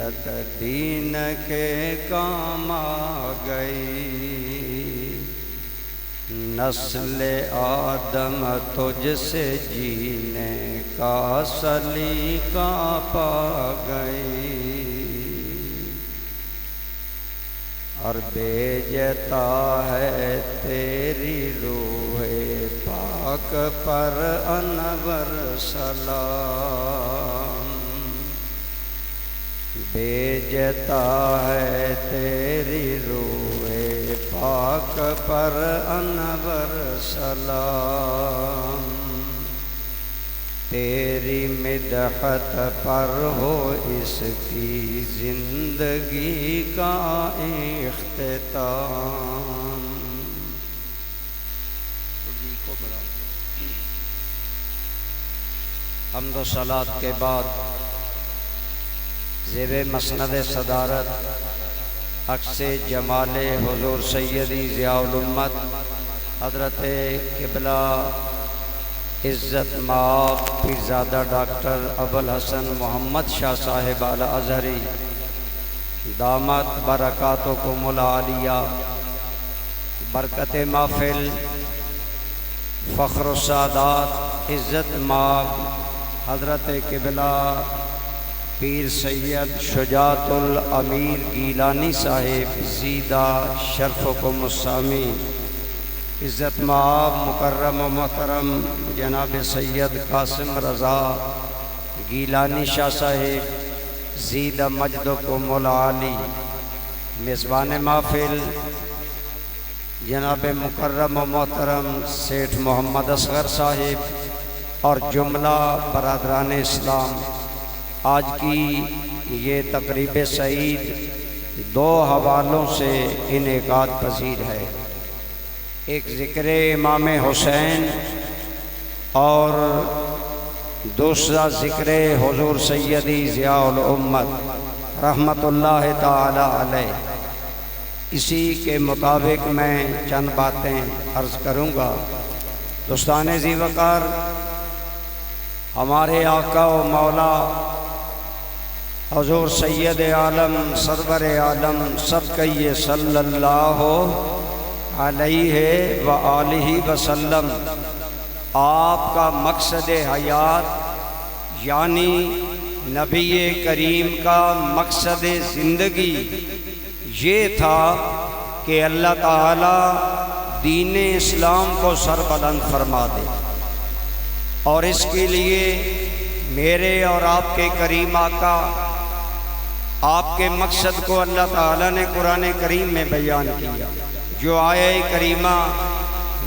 شریعت دین کے کام آ گئی، نسل آدم تجھ سے جینے کا سلیقہ پا گئی، اور بھیجتا ہے تیری روح پاک پر انور سلام، بھیجتا ہے تیری روح پاک پر انور سلام، تیری مدحت پر ہو اس کی زندگی کا اختتام۔ حمد و صلات کے بعد زیب مسند صدارت عکس جمال حضور سیدی ضیاء الامت حضرت قبلہ عزت مآب پیرزادہ ڈاکٹر ابوالحسن محمد شاہ صاحب الازہری دامت برکاتکم العالیہ، برکت محفل فخر السادات عزت مآب حضرت قبلہ پیر سید شجاعت الامیر گیلانی صاحب زیدہ شرفکم السامی، عزت مآب مکرم و محترم جناب سید قاسم رضا گیلانی شاہ صاحب زیدہ مجدکم العالی، میزبان محفل جناب مکرم و محترم سیٹھ محمد اصغر صاحب اور جملہ برادران اسلام، آج کی یہ تقریب سعید دو حوالوں سے انعقاد پذیر ہے، ایک ذکر امام حسین اور دوسرا ذکر حضور سیدی ضیاء الامت رحمت اللہ تعالی علیہ۔ اسی کے مطابق میں چند باتیں عرض کروں گا۔ دوستان ذی وقار، ہمارے آقا و مولا حضور سید عالم سرور عالم سب کہیے صلی اللہ علیہ وآلہ وسلم، آپ کا مقصد حیات یعنی نبی کریم کا مقصد زندگی یہ تھا کہ اللہ تعالی دین اسلام کو سربلند فرما دے، اور اس کے لیے میرے اور آپ کے کریم آقا آپ کے مقصد کو اللہ تعالیٰ نے قرآن کریم میں بیان کیا۔ جو آیہ کریمہ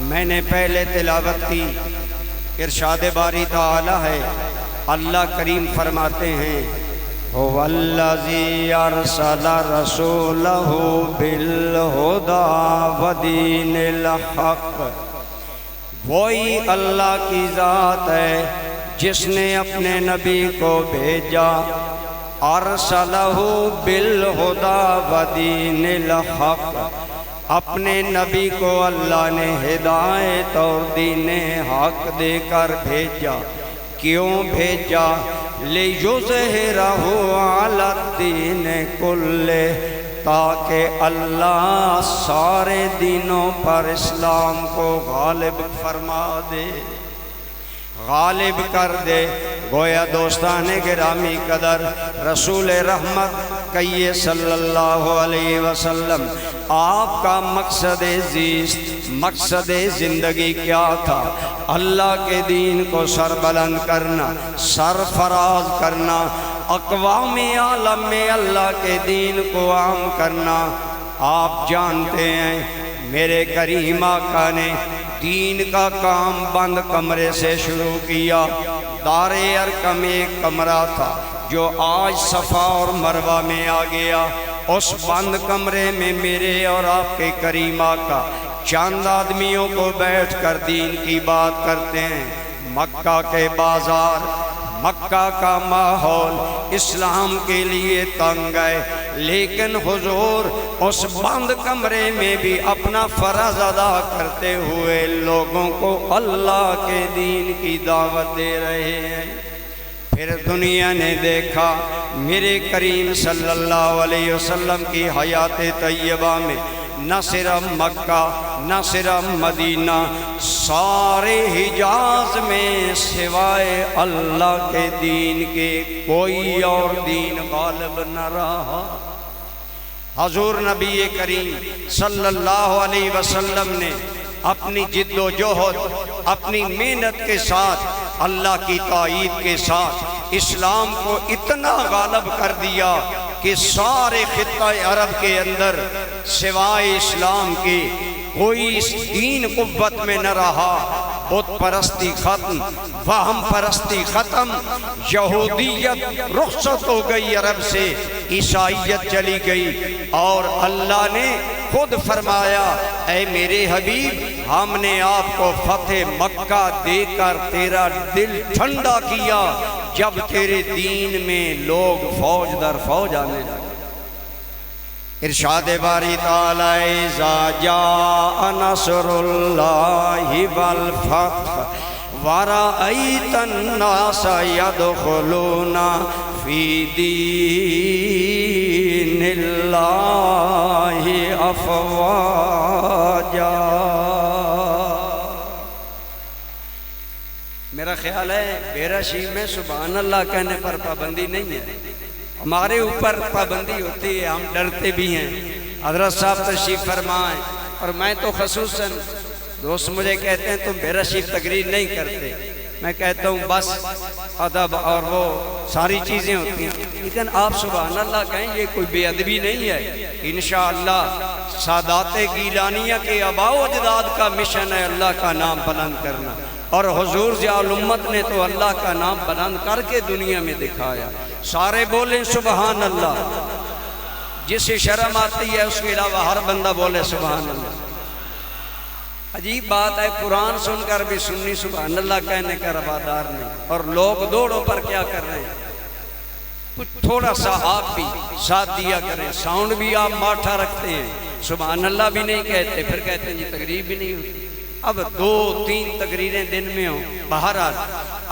میں نے پہلے تلاوت کی ارشاد باری تعالی ہے، اللہ کریم فرماتے ہیں هو الذی ارسل رسولہ بالہدی ودین الحق، وہی اللہ کی ذات ہے جس نے اپنے نبی کو بھیجا، ارسلہ بالہدی ودین الحق، اپنے نبی کو اللہ نے ہدایت اور دین حق دے کر بھیجا۔ کیوں بھیجا؟ لِیُظْہِرَہُ عَلَى الدِّینِ کُلِّہ، تاکہ اللہ سارے دینوں پر اسلام کو غالب فرما دے، غالب کر دے۔ گویا دوستان گرامی قدر رسول رحمت کہیے صلی اللہ علیہ وسلم، آپ کا مقصد زیست، مقصد زندگی کیا تھا؟ اللہ کے دین کو سربلند کرنا، سرفراز کرنا، اقوام عالم میں اللہ کے دین کو عام کرنا۔ آپ جانتے ہیں میرے کریم آقا نے دین کا کام بند کمرے سے شروع کیا۔ دار ارقم ایک کمرہ تھا جو آج صفا اور مروہ میں آ گیا، اس بند کمرے میں میرے اور آپ کے کریم آقا چند آدمیوں کو بیٹھ کر دین کی بات کرتے ہیں۔ مکہ کے بازار، مکہ کا ماحول اسلام کے لیے تنگ ہے، لیکن حضور اس بند کمرے میں بھی اپنا فرض ادا کرتے ہوئے لوگوں کو اللہ کے دین کی دعوت دے رہے ہیں۔ پھر دنیا نے دیکھا میرے کریم صلی اللہ علیہ وسلم کی حیات طیبہ میں نہ صرف مکہ نہ صرف مدینہ، سارے حجاز میں سوائے اللہ کے دین کے کوئی اور دین غالب نہ رہا۔ حضور نبی کریم صلی اللہ علیہ وسلم نے اپنی جد و جہد، اپنی محنت کے ساتھ، اللہ کی تائید کے ساتھ اسلام کو اتنا غالب کر دیا کہ سارے خطہ عرب کے اندر سوائے اسلام کے کوئی دین قوت میں نہ رہا۔ بت پرستی ختم، وہم پرستی ختم، یہودیت رخصت ہو گئی عرب سے، عیسائیت چلی گئی، اور اللہ نے خود فرمایا اے میرے حبیب ہم نے آپ کو فتح مکہ دے کر تیرا دل ٹھنڈا کیا جب تیرے دین میں لوگ فوج در فوج آنے لگے۔ ارشاد باری تعالی اذا جاء نصر اللہ والفتح ورأیت الناس يدخلون فی دین اللہ افواجا۔ میرا خیال ہے بیرشی میں سبحان اللہ کہنے پر پابندی نہیں ہے، ہمارے اوپر پابندی ہوتی ہے، ہم ڈرتے بھی ہیں۔ حضرت صاحب تشریف فرمائیں، اور میں تو خصوصاً دوست مجھے کہتے ہیں تم بیرشی تقریر نہیں کرتے، میں کہتا ہوں بس ادب اور وہ ساری چیزیں ہوتی ہیں، لیکن آپ سبحان اللہ کہیں یہ کوئی بے ادبی نہیں ہے۔ انشاءاللہ سادات گیلانیہ کے آباء و اجداد کا مشن ہے اللہ کا نام بلند کرنا، اور حضور ضیاء الامت نے تو اللہ کا نام بلند کر کے دنیا میں دکھایا۔ سارے بولیں سبحان اللہ، جسے شرم آتی ہے اس کے علاوہ ہر بندہ بولے سبحان اللہ۔ عجیب بات ہے، قرآن سن کر بھی سنی سبحان اللہ کہنے کا روادار نہیں، اور لوگ دوڑوں پر کیا کر رہے ہیں؟ کچھ تھوڑا سا آپ بھی ساتھ دیا کریں، ساؤنڈ بھی آپ ماٹھا رکھتے ہیں، سبحان اللہ بھی نہیں کہتے، پھر کہتے ہیں جی تقریر بھی نہیں ہوتی۔ اب 2-3 تقریریں دن میں ہوں، بہرحال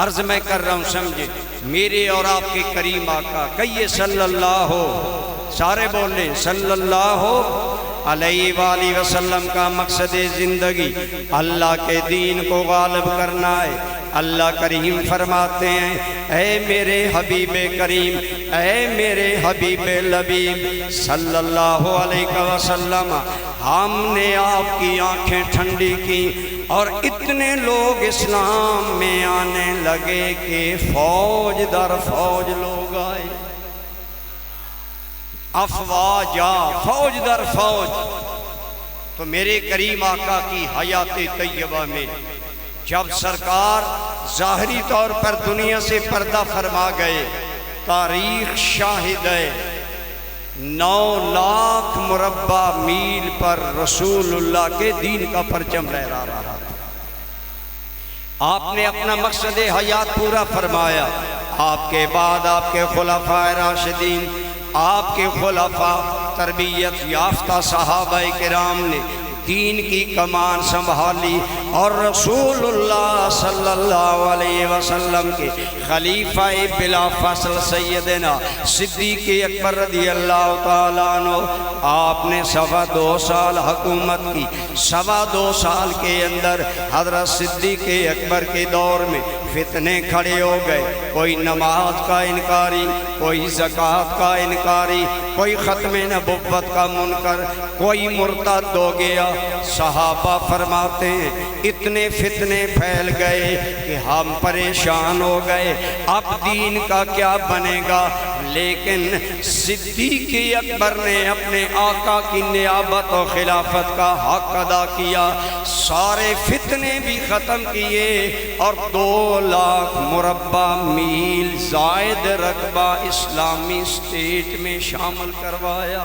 عرض میں کر رہا ہوں سمجھے، میرے اور آپ کے کریم آقا کہیے صلی اللہ سارے بولیں صلی اللہ علیہ وآلہ وسلم کا مقصد زندگی اللہ کے دین کو غالب کرنا ہے۔ اللہ کریم فرماتے ہیں اے میرے حبیب کریم، اے میرے حبیب لبیب صلی اللہ علیہ وسلم، ہم نے آپ کی آنکھیں ٹھنڈی کی اور اتنے لوگ اسلام میں آنے لگے کہ فوج در فوج لوگ آئے، افواجا، فوج در فوج۔ تو میرے کریم آقا کی حیات طیبہ میں جب سرکار ظاہری طور پر دنیا سے پردہ فرما گئے، تاریخ شاہد ہے 9 لاکھ مربع میل پر رسول اللہ کے دین کا پرچم لہرا رہا تھا۔ آپ نے اپنا مقصد حیات پورا فرمایا، آپ کے بعد آپ کے خلفائے راشدین، آپ کے خلفاء تربیت یافتہ صحابہ کرام نے دین کی کمان سنبھالی، اور رسول اللہ صلی اللہ علیہ وسلم کے خلیفہ بلا فصل سیدنا صدیق اکبر رضی اللہ تعالیٰ عنہ، آپ نے 2.25 سال حکومت کی۔ 2.25 سال کے اندر حضرت صدیق اکبر کے دور میں فتنے کھڑے ہو گئے، کوئی نماز کا انکاری، کوئی زکوٰۃ کا انکاری، کوئی ختم نبوت کا منکر، کوئی مرتد ہو گیا۔ صحابہ فرماتے ہیں اتنے فتنے پھیل گئے کہ ہم پریشان ہو گئے، اب دین کا کیا بنے گا؟ لیکن صدیق اکبر نے اپنے آقا کی نیابت و خلافت کا حق ادا کیا، سارے فتنے بھی ختم کیے، اور 2 لاکھ مربع میل زائد رقبہ اسلامی اسٹیٹ میں شامل کروایا۔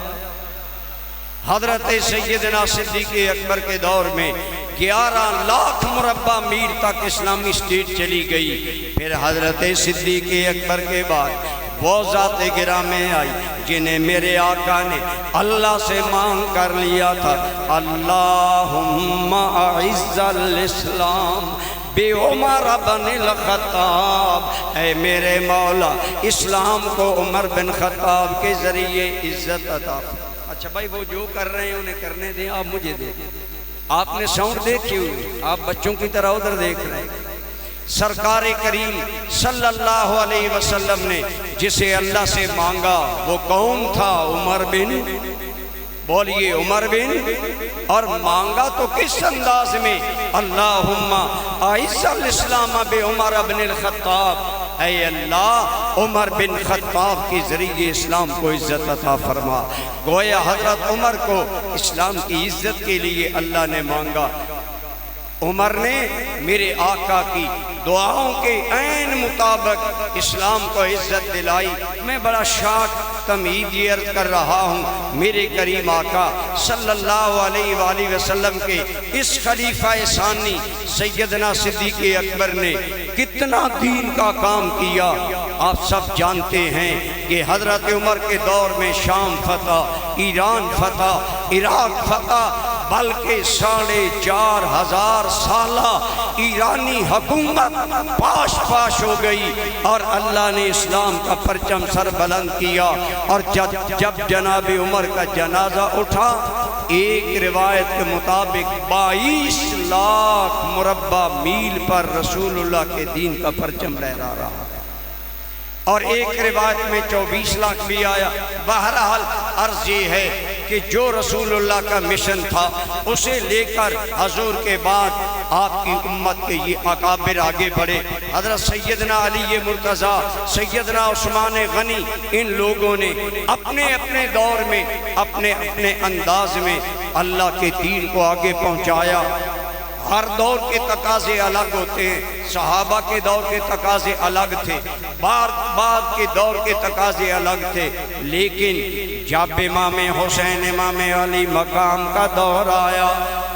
حضرت سیدنا صدیق اکبر کے دور میں 11 لاکھ مربع میل تک اسلامی اسٹیٹ چلی گئی۔ پھر حضرت صدیق اکبر کے بعد وہ ذات گرامی آئی جنہیں میرے آقا نے اللہ سے مانگ کر لیا تھا، اللہم اعز الاسلام بے عمر بن الخطاب، اے میرے مولا اسلام کو عمر بن خطاب کے ذریعے عزت عطا۔ اچھا بھائی وہ جو کر رہے ہیں انہیں کرنے دیں، آپ مجھے دیں۔ آپ نے ساؤنڈ دیکھی ہوئی، آپ بچوں کی طرح ادھر دیکھ رہے ہیں۔ سرکار کریم صلی اللہ علیہ وسلم نے جسے اللہ سے مانگا وہ کون تھا؟ عمر بن، بولیے عمر بن، اور مانگا تو کس انداز میں؟ اللہم اعز الاسلام بعمر بن الخطاب، اے اللہ عمر بن خطاب کے ذریعے اسلام کو عزت عطا فرما۔ گویا حضرت عمر کو اسلام کی عزت کے لیے اللہ نے مانگا۔ عمر نے میرے آقا کی دعاؤں کے عین مطابق اسلام کو عزت دلائی۔ میں بڑا شارٹ تمہید یہ عرض کر رہا ہوں، میرے کریم آقا صلی اللہ علیہ وآلہ وسلم کے اس خلیفہ ثانی سیدنا صدیق اکبر نے کتنا دین کا کام کیا۔ آپ سب جانتے ہیں کہ حضرت عمر کے دور میں شام فتح، ایران فتح، عراق فتح، بلکہ 4,500 سالہ ایرانی حکومت پاش پاش ہو گئی، اور اللہ نے اسلام کا پرچم سر بلند کیا۔ اور جب جناب عمر کا جنازہ اٹھا، ایک روایت کے مطابق 22 لاکھ مربع میل پر رسول اللہ کے دین کا پرچم لہرا رہا، اور ایک روایت میں 24 لاکھ بھی آیا۔ بہرحال عرض یہ ہے کہ جو رسول اللہ کا مشن تھا اسے لے کر حضور کے بعد آپ کی امت کے یہ اکابر آگے بڑھے۔ حضرت سیدنا علی مرتضیٰ، سیدنا عثمان غنی، ان لوگوں نے اپنے اپنے دور میں اپنے اپنے انداز میں اللہ کے دین کو آگے پہنچایا۔ ہر دور کے تقاضے الگ ہوتے ہیں، صحابہ کے دور کے تقاضے الگ تھے، بعد کے دور کے تقاضے الگ تھے، لیکن جب امام حسین امام علی مقام کا دور آیا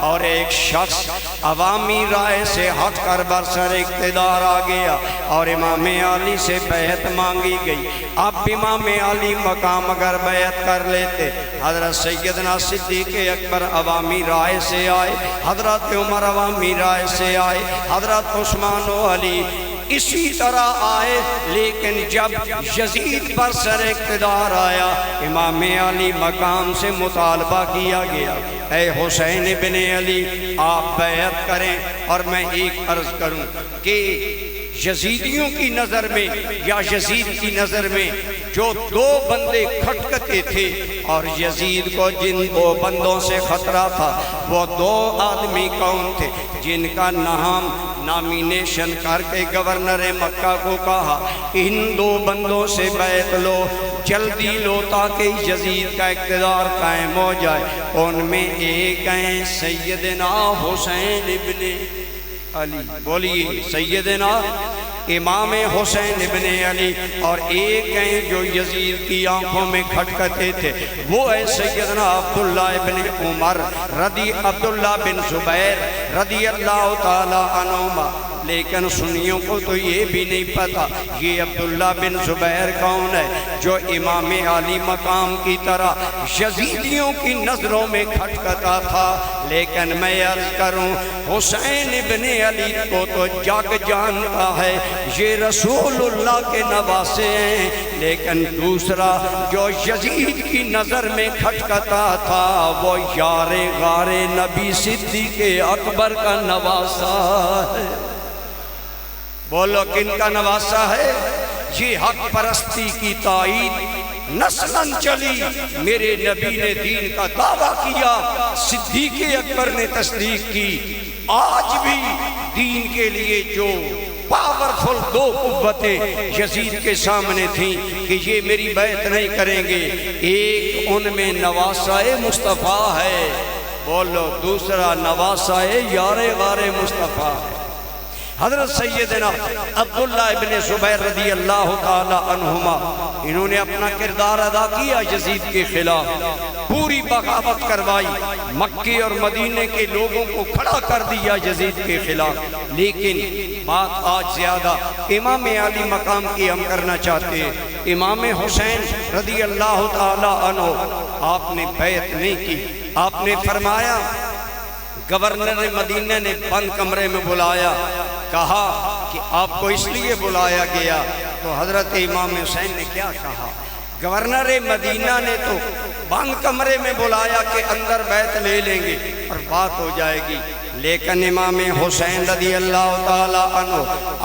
اور ایک شخص عوامی رائے سے ہٹ کر برسر اقتدار آ گیا اور امام علی سے بیعت مانگی گئی، اب امام علی مقام اگر بیعت کر لیتے، حضرت سیدنا صدیق اکبر عوامی رائے سے آئے، حضرت عمر عوامی رائے سے آئے، حضرت عثمان و علی اسی طرح آئے، لیکن جب یزید پر سر اقتدار آیا، امام علی مقام سے مطالبہ کیا گیا، اے حسین ابن علی آپ بیعت کریں۔ اور میں ایک عرض کروں کہ یزیدیوں کی نظر میں یا یزید کی نظر میں جو دو بندے کھٹکتے تھے، اور یزید کو جن دو بندوں سے خطرہ تھا وہ دو آدمی کون تھے؟ جن کا نام نامینیشن کر کے گورنر مکہ کو کہا ان دو بندوں سے بیعت لو، جلدی لو تاکہ یزید کا اقتدار قائم ہو جائے۔ ان میں ایک ہیں سیدنا حسین ابن علی، بولیے سیدنا امام حسین ابن علی، اور ایک ہیں جو یزید کی آنکھوں میں کھٹکتے تھے، وہ ہے سیدنا عبداللہ ابن عمر عبداللہ بن زبیر رضی اللہ تعالی عنہما۔ لیکن سنیوں کو تو یہ بھی نہیں پتا یہ عبداللہ بن زبیر کون ہے جو امام علی مقام کی طرح یزیدیوں کی نظروں میں کھٹکتا تھا۔ لیکن میں عرض کروں حسین ابن علی کو تو جگ جانتا ہے یہ رسول اللہ کے نواسے ہیں، لیکن دوسرا جو یزید کی نظر میں کھٹکتا تھا وہ یار غار نبی صدیق اکبر کا نواسا ہے۔ بولو کن کا نواسا ہے؟ یہ حق پرستی کی تائید نسلاً چلی، میرے نبی نے دین کا دعویٰ کیا، صدیق اکبر نے تصدیق کی۔ آج بھی دین کے لیے جو پاورفل دو قوتیں یزید کے سامنے تھیں کہ یہ میری بیعت نہیں کریں گے، ایک ان میں نواسہ مصطفیٰ ہے، بولو دوسرا نواسہ یار غار مصطفیٰ ہے۔ حضرت سیدنا عبداللہ ابن زبیر رضی اللہ تعالی عنہما انہوں نے اپنا کردار ادا کیا یزید کے خلاف، پوری بغاوت کروائی، مکے اور مدینے کے لوگوں کو کھڑا کر دیا یزید کے خلاف۔ لیکن بات آج زیادہ امام علی مقام کی ہم کرنا چاہتے ہیں۔ امام حسین رضی اللہ تعالی عنہ آپ نے بیعت نہیں کی، آپ نے فرمایا، گورنر مدینہ نے بند کمرے میں بلایا، کہا کہ آپ کو اس لیے بلایا گیا، تو حضرت امام حسین نے کیا کہا؟ گورنر مدینہ نے تو بند کمرے میں بلایا کہ اندر بیعت لے لیں گے اور بات ہو جائے گی، لیکن امام حسین رضی اللہ تعالی عنہ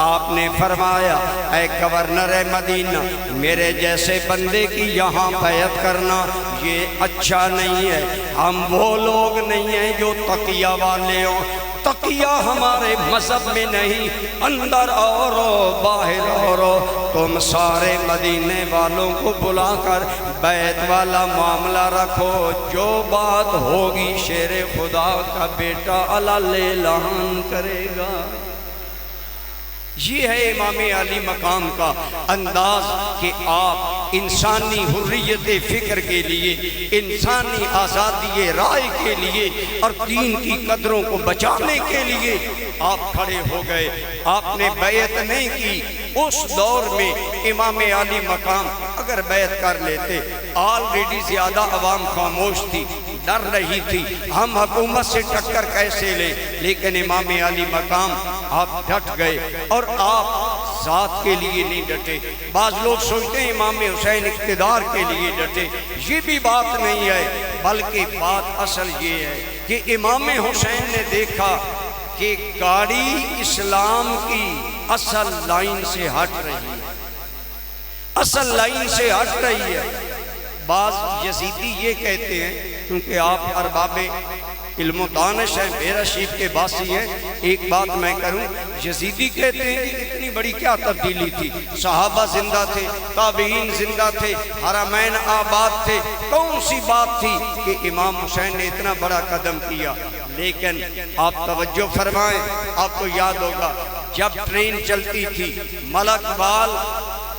آپ نے فرمایا اے گورنر مدینہ، میرے جیسے بندے کی یہاں بیعت کرنا یہ اچھا نہیں ہے، ہم وہ لوگ نہیں ہیں جو تقیہ والے ہوں، تقیہ ہمارے مذہب میں نہیں، اندر اور باہر اور تم سارے مدینے والوں کو بلا کر بیعت والا معاملہ رکھو، جو بات ہوگی شیر خدا کا بیٹا اعلان کرے گا۔ یہ ہے امام علی مقام کا انداز کہ آپ انسانی حریت فکر کے لیے، انسانی آزادی رائے کے لیے اور دین کی قدروں کو بچانے کے لیے آپ کھڑے ہو گئے۔ آپ نے بیعت نہیں کی۔ اس دور میں امام علی مقام اگر بیعت کر لیتے، آلریڈی زیادہ عوام خاموش تھی، ڈر رہی تھی ہم حکومت سے ٹکر کیسے لیں، لیکن امام علی مقام آپ ڈٹ گئے اور آپ ذات کے لیے نہیں ڈٹے۔ بعض لوگ سوچتے ہیں امام حسین اقتدار کے لیے ڈٹے، یہ بھی بات نہیں ہے، بلکہ بات اصل یہ ہے کہ امام حسین نے دیکھا کہ گاڑی اسلام کی اصل لائن سے ہٹ رہی ہے، اصل لائن سے ہٹ رہی ہے۔ بعض یزیدی یہ کہتے ہیں، کیونکہ آپ ارباب علم و دانش ہیں، میرا شیف کے باسی ہیں، ایک بات میں کروں، یزیدی کہتے ہیں کہ اتنی بڑی کیا تبدیلی تھی، صحابہ زندہ تھے، تابعین زندہ تھے، حرمین آباد تھے، کون سی بات تھی کہ امام حسین نے اتنا بڑا قدم کیا؟ لیکن آپ توجہ فرمائیں، آپ کو یاد ہوگا جب ٹرین چلتی تھی، ملک بال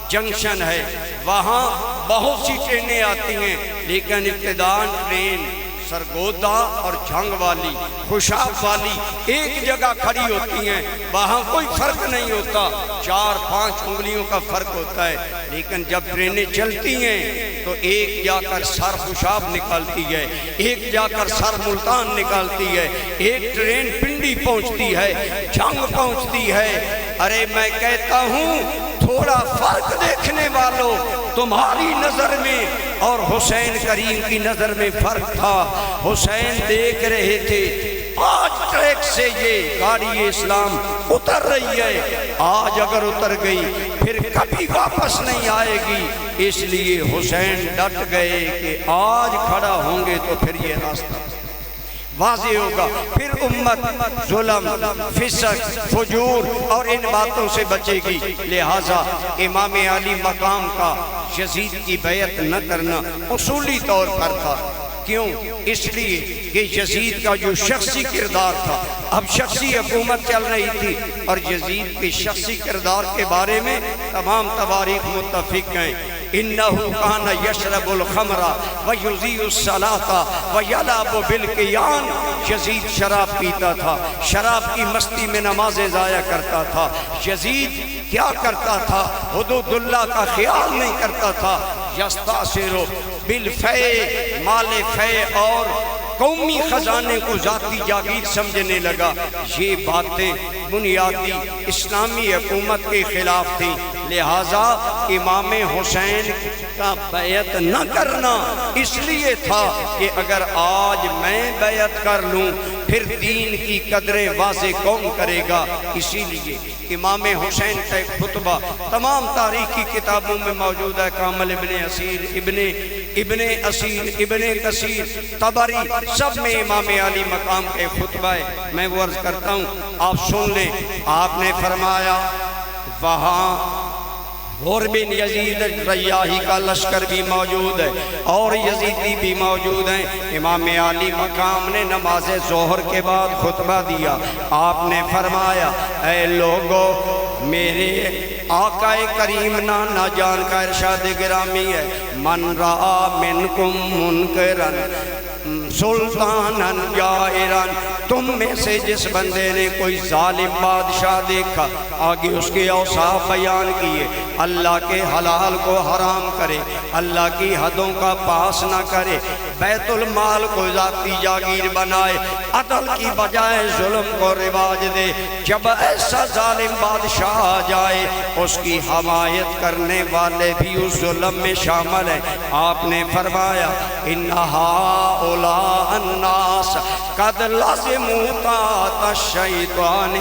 جنکشن ہے، وہاں بہت سی ٹرینیں آتی ہیں، لیکن ابتداءً ٹرین سرگودا اور جھنگ والی، خوشاب والی ایک جگہ کھڑی ہوتی ہیں، وہاں کوئی فرق نہیں ہوتا، 4-5 انگلیوں کا فرق ہوتا ہے، لیکن جب ٹرینیں چلتی ہیں تو ایک جا کر سر خوشاب نکالتی ہے، ایک جا کر سر ملتان نکالتی ہے، ایک ٹرین پنڈی پہنچتی ہے، جھنگ پہنچتی ہے۔ ارے میں کہتا ہوں تھوڑا فرق دیکھنے والوں، تمہاری نظر میں اور حسین کریم کی نظر میں فرق تھا۔ حسین دیکھ رہے تھے آج ٹریک سے یہ گاڑی اسلام اتر رہی ہے، آج اگر اتر گئی پھر کبھی واپس نہیں آئے گی، اس لیے حسین ڈٹ گئے کہ آج کھڑا ہوں گے تو پھر یہ راستہ واضح ہوگا، پھر امت ظلم، فسق، فجور اور ان باتوں سے بچے گی۔ لہٰذا امام علی مقام کا یزید کی بیعت نہ کرنا اصولی طور پر تھا۔ کیوں؟ اس لیے کہ یزید کا جو شخصی کردار تھا، اب شخصی حکومت چل رہی تھی اور یزید کے شخصی کردار کے بارے میں تمام تواریخ متفق ہیں۔ إِنَّهُ كَانَ يَشْرَبُ الْخَمْرَ وَيُضِيعُ الصَّلَاةَ وَيَلْعَبُ بِالْقِيَانِ، یزید شراب پیتا تھا، شراب کی مستی میں نمازیں ضائع کرتا تھا۔ یزید کیا کرتا تھا؟ حدود اللہ کا خیال نہیں کرتا تھا۔ یستأثر بالفیء، مال فیء اور قومی خزانے کو ذاتی جاگیر سمجھنے لگا۔ یہ باتیں بنیادی اسلامی حکومت کے خلاف تھیں، لہٰذا امام حسین کا بیعت نہ کرنا اس لیے تھا کہ اگر آج میں بیعت کر لوں پھر دین کی قدریں واضح کون کرے گا۔ اسی لیے امام حسین کا ایک خطبہ تمام تاریخی کتابوں میں موجود ہے، کامل ابن اسیر، ابن اسیر، ابن کثیر، طبری، سب میں امام علی مقام کے خطبہ ہے۔ میں وہ عرض کرتا ہوں آپ سن لیں۔ آپ نے فرمایا وہاں غور بن یزید ریاحی کا لشکر بھی موجود ہے اور یزیدی بھی موجود ہیں۔ امام علی مقام نے نماز ظہر کے بعد خطبہ دیا۔ آپ نے فرمایا اے لوگو، میرے آقا کریم نہ جان کا ارشاد گرامی ہے، من رآ منکم منکرن سلطانن جائرن، تم میں سے جس بندے نے کوئی ظالم بادشاہ دیکھا، آگے اس کے اوصاف بیان کیے، اللہ کے حلال کو حرام کرے، اللہ کی حدوں کا پاس نہ کرے، بیت المال کو ذاتی جاگیر بنائے، عدل کی بجائے ظلم کو رواج دے۔ جب ایسا ظالم بادشاہ آ جائے اس کی حمایت کرنے والے بھی اس ظلم میں شامل ہیں۔ آپ نے فرمایا ان ہؤلاء الناس قد لزموا طاعت الشیطان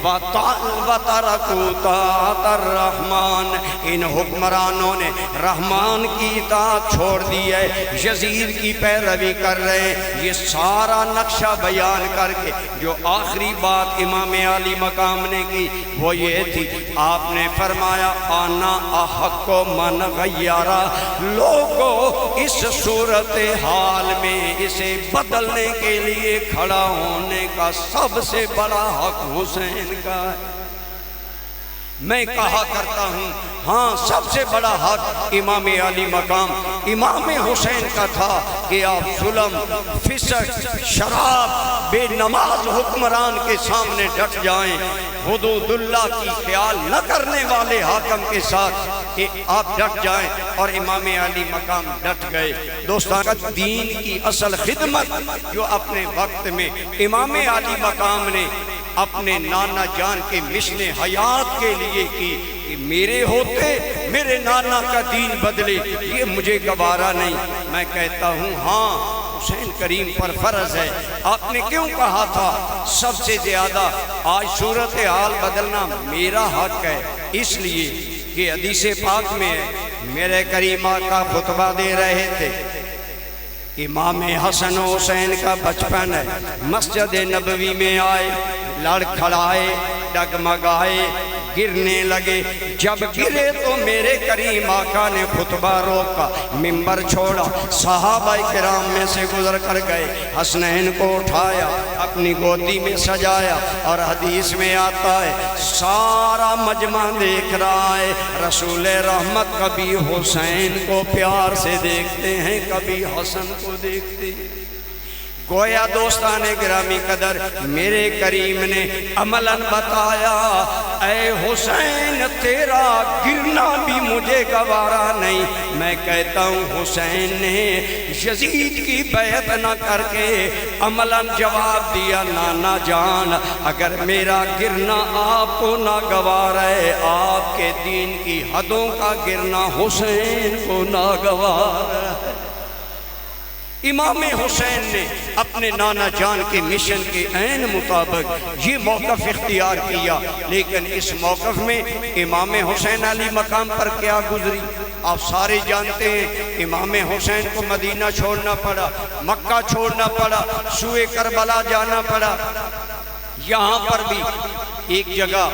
وترکوا طاعت الرحمن، ان حکمرانوں نے رحمان کی اطاعت چھوڑ دی ہے، یزید کی پیروی کر رہے ہیں۔ یہ سارا نقشہ بیان کر کے جو آخری بات امام علی مقام نے کی وہ یہ تھی، آپ نے فرمایا انا احق من غیرہ، لوگوں اس صورتحال میں اسے بدلنے کے لیے کھڑا ہونے کا سب سے بڑا حق حسین کا ہے۔ میں کہا کرتا ہوں ہاں سب سے بڑا حق امام علی مقام امام حسین کا تھا کہ آپ ظلم، فسق، شراب، بے نماز حکمران کے سامنے ڈٹ جائیں، حدود اللہ کی خیال نہ کرنے والے حاکم کے ساتھ کہ آپ ڈٹ جائیں، اور امام علی مقام ڈٹ گئے۔ دوستان، دین کی اصل خدمت جو اپنے وقت میں امام علی مقام نے اپنے نانا جان کے مشن حیات کے لیے کی کہ میرے ہوتے میرے نانا کا دین بدلے، یہ مجھے گوارا نہیں۔ میں کہتا ہوں ہاں حسین کریم پر فرض ہے۔ آپ نے کیوں کہا تھا سب سے زیادہ آج صورتحال بدلنا میرا حق ہے؟ اس لیے کہ حدیث پاک میں ہے، میرے کریم آقا خطبہ دے رہے تھے، امام حسن و حسین کا بچپن ہے، مسجد نبوی میں آئے، لڑکھڑائے، ڈگمگائے، گرنے لگے۔ جب گرے تو میرے کریم آقا نے خطبہ روکا، منبر چھوڑا، صحابہ کرام میں سے گزر کر گئے، حسنین کو اٹھایا، اپنی گودی میں سجایا، اور حدیث میں آتا ہے سارا مجمع دیکھ رہا ہے، رسول رحمت کبھی حسین کو پیار سے دیکھتے ہیں، کبھی حسن کو دیکھتے ہیں۔ گویا دوستان گرامی قدر میرے کریم نے عملاً بتایا اے حسین تیرا گرنا بھی مجھے گوارا نہیں۔ میں کہتا ہوں حسین نے یزید کی بیعت نہ کر کے عملاً جواب دیا، نانا جان اگر میرا گرنا آپ کو ناگوار ہے، آپ کے دین کی حدوں کا گرنا حسین کو ناگوار ہے۔ امام حسین نے اپنے نانا جان کے مشن کے عین مطابق یہ موقف اختیار کیا، لیکن اس موقف میں امام حسین علی مقام پر کیا گزری آپ سارے جانتے ہیں۔ امام حسین کو مدینہ چھوڑنا پڑا، مکہ چھوڑنا پڑا، سوئے کربلا جانا پڑا۔ یہاں پر بھی ایک جگہ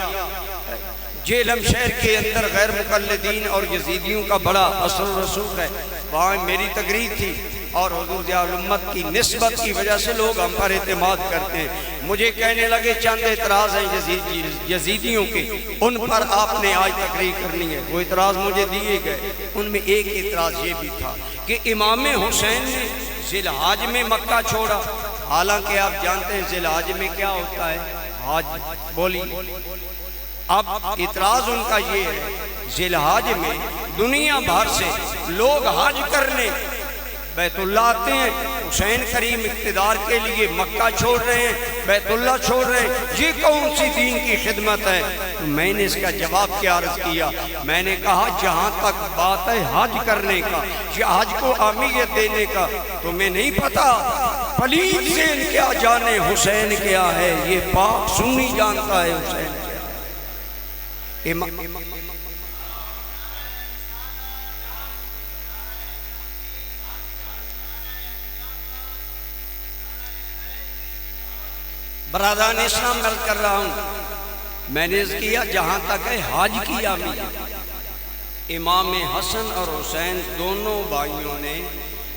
جیلم شہر کے اندر غیر مقلدین اور یزیدیوں کا بڑا اثر و رسوخ ہے، وہاں میری تقریر تھی، اور حضور ضیاء الامت کی نسبت کی وجہ سے لوگ ہم پر اعتماد کرتے ہیں۔ مجھے کہنے لگے چند اعتراض ہیں یزیدیوں کے، ان پر آپ نے آج تقریر کرنی ہے۔ وہ اعتراض مجھے دیے گئے، ان میں ایک اعتراض یہ بھی تھا کہ امام حسین نے ذی الحج میں مکہ چھوڑا، حالانکہ آپ جانتے ہیں ذی الحج میں کیا ہوتا ہے، حج بولی۔ اب اعتراض ان کا یہ ہے ذی الحج میں دنیا بھر سے لوگ حج کرنے بیت اللہ آتے ہیں، حسین کریم اقتدار کے لیے مکہ چھوڑ رہے ہیں، بیت اللہ چھوڑ رہے ہیں، یہ کون سی دین کی خدمت ہے؟ تو میں نے اس کا جواب کیا عرض کیا، میں نے کہا جہاں تک بات ہے حج کرنے کا یا حج کو اہمیت دینے کا، تمہیں نہیں پتا پلید زین کیا جانے حسین کیا ہے، یہ پاک سنی جانتا ہے حسین کیا ہے۔ برادران اسلام عرض کر رہا ہوں، میں نے کیا جہاں تک ہے حج کی اہمیت، امام حسن اور حسین دونوں بھائیوں نے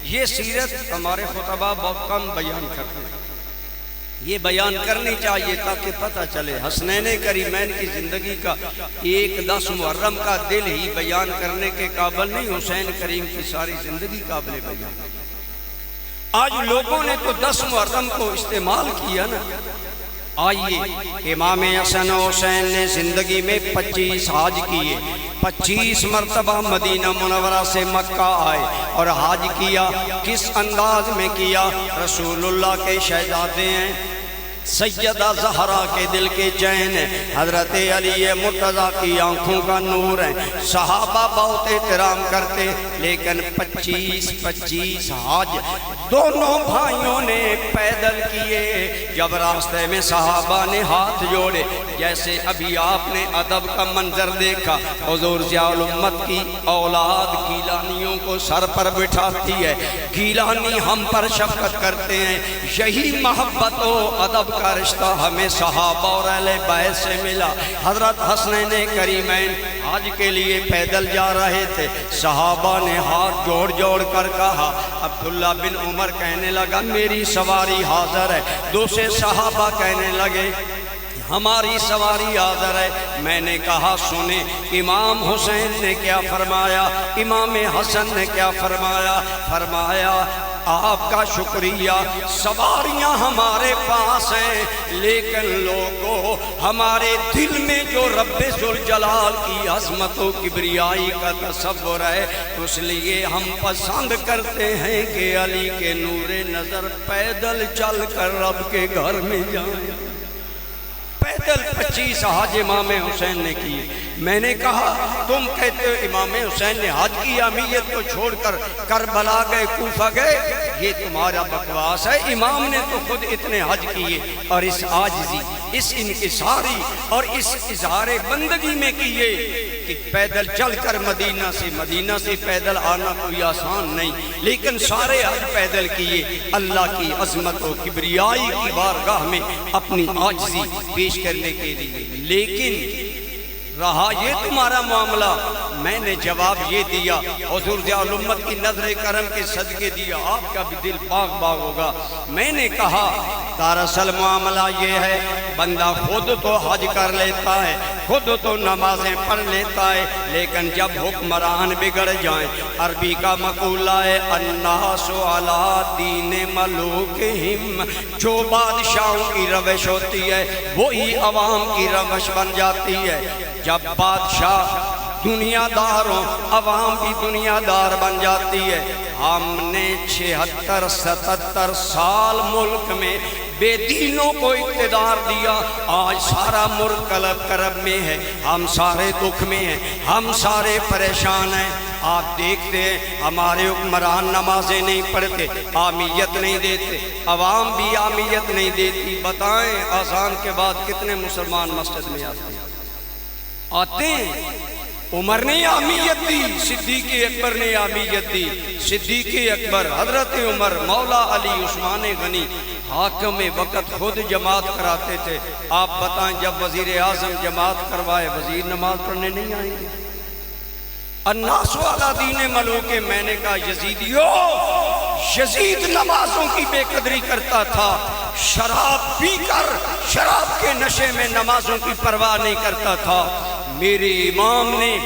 یہ سیرت ہمارے خطبہ بہت کم بیان کرتے ہیں، یہ بیان کرنی چاہیے تاکہ پتہ چلے۔ حسنین کریمین کی زندگی کا 10 محرم کا دل ہی بیان کرنے کے قابل نہیں، حسین کریم کی ساری زندگی قابل بیان۔ آج لوگوں نے تو 10 محرم کو استعمال کیا نا، آئیے امام حسن و حسین نے زندگی میں 25 حج کیے، 25 مرتبہ مدینہ منورہ سے مکہ آئے اور حج کیا۔ کس انداز میں کیا؟ رسول اللہ کے شہزادے ہیں، سیدہ زہرا کے دل کے چین ہے، حضرت علی مرتضیٰ کی آنکھوں کا نور ہے، صحابہ بہت احترام کرتے، لیکن 25 حج دونوں بھائیوں نے پیدل کیے۔ جب راستے میں صحابہ نے ہاتھ جوڑے، جیسے ابھی آپ نے ادب کا منظر دیکھا، حضور ضیاء الامت کی اولاد گیلانیوں کو سر پر بٹھاتی ہے، گیلانی ہم پر شفقت کرتے ہیں۔ یہی محبت و ادب کا رشتہ ہمیں صحابہ اور اہل بیت سے ملا۔ حضرت حسنین کریمین حج کے لیے پیدل جا رہے تھے، صحابہ نے ہاتھ جوڑ جوڑ کر کہا، عبداللہ بن عمر کہنے لگا میری سواری حاضر ہے، دوسرے صحابہ کہنے لگے ہماری سواری حاضر ہے۔ میں نے کہا سنیں امام حسین نے کیا فرمایا، امام حسن نے کیا فرمایا؟ فرمایا آپ کا شکریہ، سواریاں ہمارے پاس ہیں، لیکن لوگوں ہمارے دل میں جو رب ذوالجلال کی عظمت و کبریائی کا تصور ہے، اس لیے ہم پسند کرتے ہیں کہ علی کے نور نظر پیدل چل کر رب کے گھر میں جائیں۔ پیدل 25 حج امام حسین نے کیے۔ میں نے کہا تم کہتے ہو امام حسین نے حج کی اہمیت کو چھوڑ کر کربلا گئے، کوفہ گئے، یہ تمہارا بکواس ہے۔ امام نے تو خود اتنے حج کیے اور اس عاجزی، اس انکساری اور اس اظہار بندگی میں کیے کہ پیدل چل کر مدینہ سے پیدل آنا کوئی آسان نہیں، لیکن سارے حج پیدل کیے اللہ کی عظمت و کبریائی کی بارگاہ میں اپنی عاجزی پیش کرنے کے لیے۔ لیکن رہا یہ تمہارا معاملہ، میں نے جواب یہ دیا، حضور ضیاء الامت کی نظر کرم کے صدقے دیا، آپ کا بھی دل باغ باغ ہوگا۔ میں نے کہا دراصل معاملہ یہ ہے، بندہ خود تو حج کر لیتا ہے، خود تو نمازیں پڑھ لیتا ہے، لیکن جب حکمران بگڑ جائیں، عربی کا مقولہ ہے الناس علی دین ملوکہم، جو بادشاہوں کی روش ہوتی ہے وہی عوام کی روش بن جاتی ہے۔ جب بادشاہ دنیا دار ہو، عوام بھی دنیا دار بن جاتی ہے۔ ہم نے 76-77 سال ملک میں بے دینوں کو اقتدار دیا، آج سارا ملک کلب کرب میں ہے، ہم سارے دکھ میں ہیں، ہم سارے پریشان ہیں۔ آپ دیکھتے ہیں ہمارے حکمران نمازیں نہیں پڑھتے، عامیت نہیں دیتے، عوام بھی عامیت نہیں دیتی۔ بتائیں اذان کے بعد کتنے مسلمان مسجد میں آتے ہیں؟ عمر نے عامیت دی، صدیق اکبر نے عامیت دی، صدیق اکبر، حضرت عمر، مولا علی، عثمان غنی حاکم وقت خود جماعت کراتے تھے۔ آپ بتائیں جب وزیر اعظم جماعت کروائے وزیر نماز پڑھنے نہیں آئیں گے؟ الناس علی دین ملوک، میں نے کہا یزید نمازوں کی بے قدری کرتا تھا، شراب پی کر شراب کے نشے میں نمازوں کی پرواہ نہیں کرتا تھا۔ میرے امام نے